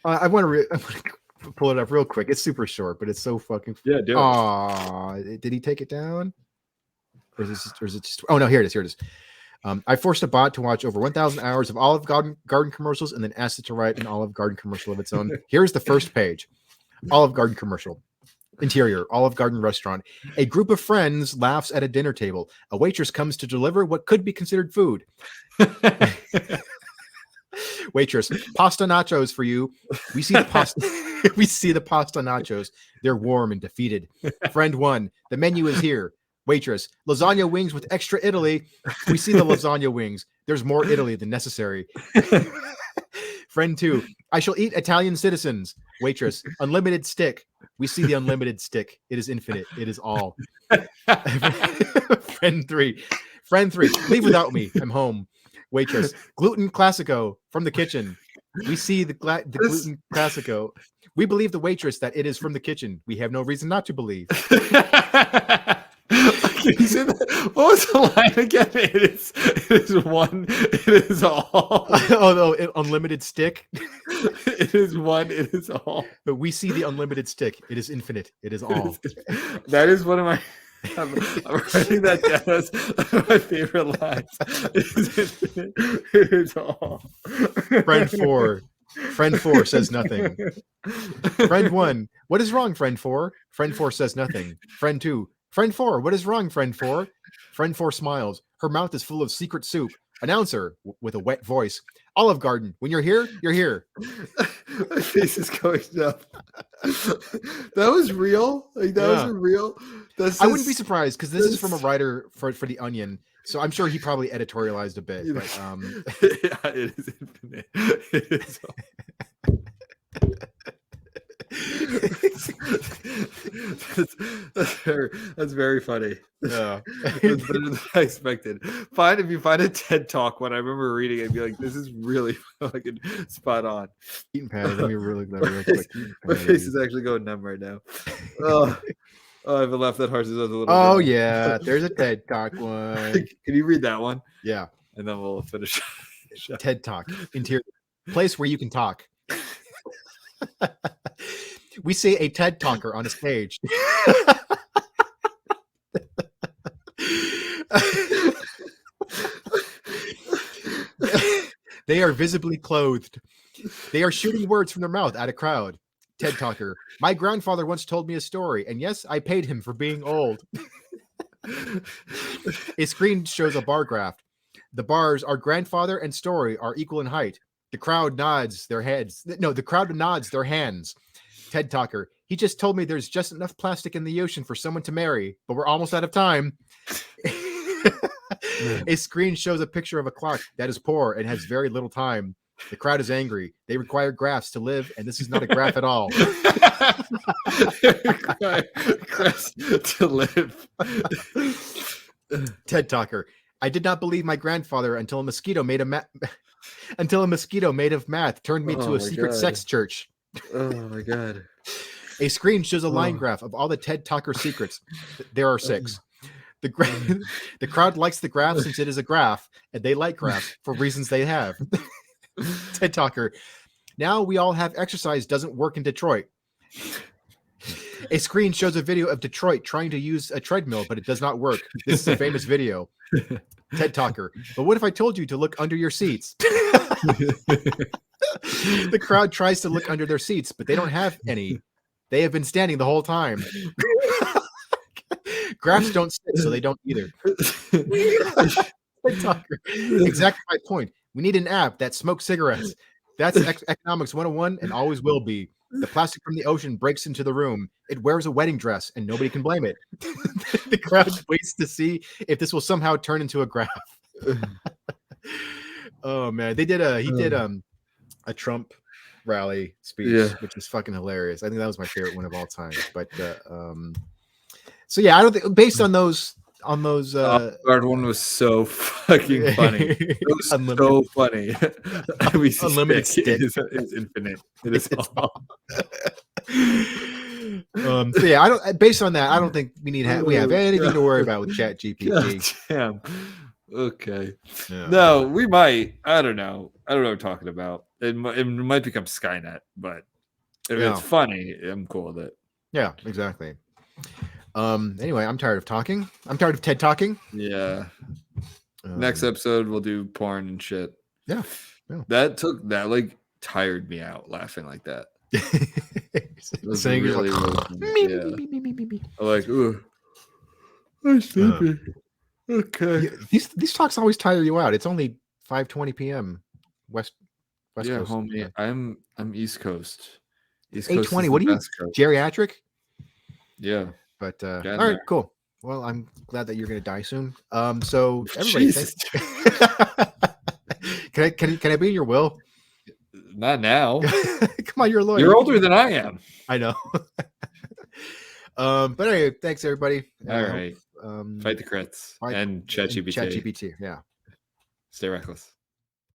I want to pull it up real quick. It's super short, but it's so fucking. Yeah, do it. Aw, did he take it down? Or is it just? Oh no, here it is. I forced a bot to watch over 1,000 hours of Olive Garden commercials and then asked it to write an Olive Garden commercial of its own. Here's the first page. Olive Garden commercial. Interior, Olive Garden restaurant. A group of friends laughs at a dinner table. A waitress comes to deliver what could be considered food. Waitress, pasta nachos for you. We see the pasta. We see the pasta nachos. They're warm and defeated. Friend 1, the menu is here. Waitress, lasagna wings with extra Italy. We see the lasagna wings. There's more Italy than necessary. Friend 2, I shall eat Italian citizens. Waitress, unlimited stick. We see the unlimited stick. It is infinite. It is all. Friend 3, leave without me. I'm home. Waitress, gluten classico from the kitchen. We see the gluten classico. We believe the waitress that it is from the kitchen. We have no reason not to believe. Can you say that? What was the line again? It is one. It is all. Oh no! Unlimited stick. It is one. It is all. But we see the unlimited stick. It is infinite. It is all. That is one of my. I'm writing that down. That's one of my favorite lines. It is all. Friend 4 says nothing. Friend 1, what is wrong, friend 4? Friend 4 says nothing. Friend 2, friend 4, what is wrong, friend 4? Friend 4 smiles. Her mouth is full of secret soup. Announcer with a wet voice. Olive Garden, when you're here, you're here. My face is going up. That was real. Like that was real. I wouldn't be surprised because this is from a writer for The Onion, so I'm sure he probably editorialized a bit. But yeah, it is infinite. It is. That's very funny. Yeah. That's better than I expected. If you find a TED Talk one, I remember reading it and be like, this is really fucking spot on. Eating patty. Let me really quick. My face is actually going numb right now. Oh, I haven't laughed that hard since I was a little Oh bit. yeah, there's a TED Talk one. Can you read that one? Yeah. And then we'll finish. TED Talk. Interior. Place where you can talk. We see a TED Talker on a stage. They are visibly clothed. They are shooting words from their mouth at a crowd. TED Talker. My grandfather once told me a story, and yes, I paid him for being old. A screen shows a bar graph. The bars, our grandfather and story, are equal in height. The crowd nods their heads. No, the crowd nods their hands. TED Talker. He just told me there's just enough plastic in the ocean for someone to marry, but we're almost out of time. A screen shows a picture of a clock that is poor and has very little time. The crowd is angry. They require graphs to live, and this is not a graph at all. Graphs to live. TED Talker. I did not believe my grandfather until a mosquito made of math turned me to a secret sex church. Oh my god. A screen shows a line graph of all the TED Talker secrets. There are 6. The crowd likes the graph since it is a graph, and they like graphs for reasons they have. TED Talker. Now we all have exercise doesn't work in Detroit. A screen shows a video of Detroit trying to use a treadmill, but it does not work. This is a famous video. TED Talker. But what if I told you to look under your seats? The crowd tries to look under their seats, but they don't have any. They have been standing the whole time. Graphs don't sit, so they don't either. TED Talker. Exactly my point. We need an app that smokes cigarettes. That's economics 101 and always will be. The plastic from the ocean breaks into the room. It wears a wedding dress and nobody can blame it. The crowd waits to see if this will somehow turn into a graph. Oh man, he did a Trump rally speech, which is fucking hilarious. I think that was my favorite one of all time. But so yeah, I don't think based on those Guard one was so fucking funny. It was so funny. Unlimited stick is infinite. It is all. So yeah, I don't. Based on that, I don't think we have anything to worry about with ChatGPT. Damn. Okay. Yeah. No, we might. I don't know what I'm talking about. It might become Skynet, but if it's funny, I'm cool with it. Yeah, exactly. Anyway, I'm tired of talking. I'm tired of TED talking. Yeah. Next episode we'll do porn and shit. Yeah. That like tired me out laughing like that. was Saying he's really, like, really yeah. Like, ooh, I'm sleepy. Okay. yeah, these talks always tire you out. It's only 5:20 p.m. West Yeah, Coast. homie. I'm East Coast. East It's Coast is 8:20. the What are you, best coast. geriatric? Yeah. But all Getting right, there. cool. Well, I'm glad that you're gonna die soon. So everybody, Jesus. can I be in your will? Not now. Come on, you're a lawyer. You're older than I am. I know. But anyway, thanks everybody. All right. Fight the crits fight- and ChatGPT. ChatGPT. Yeah. Stay reckless.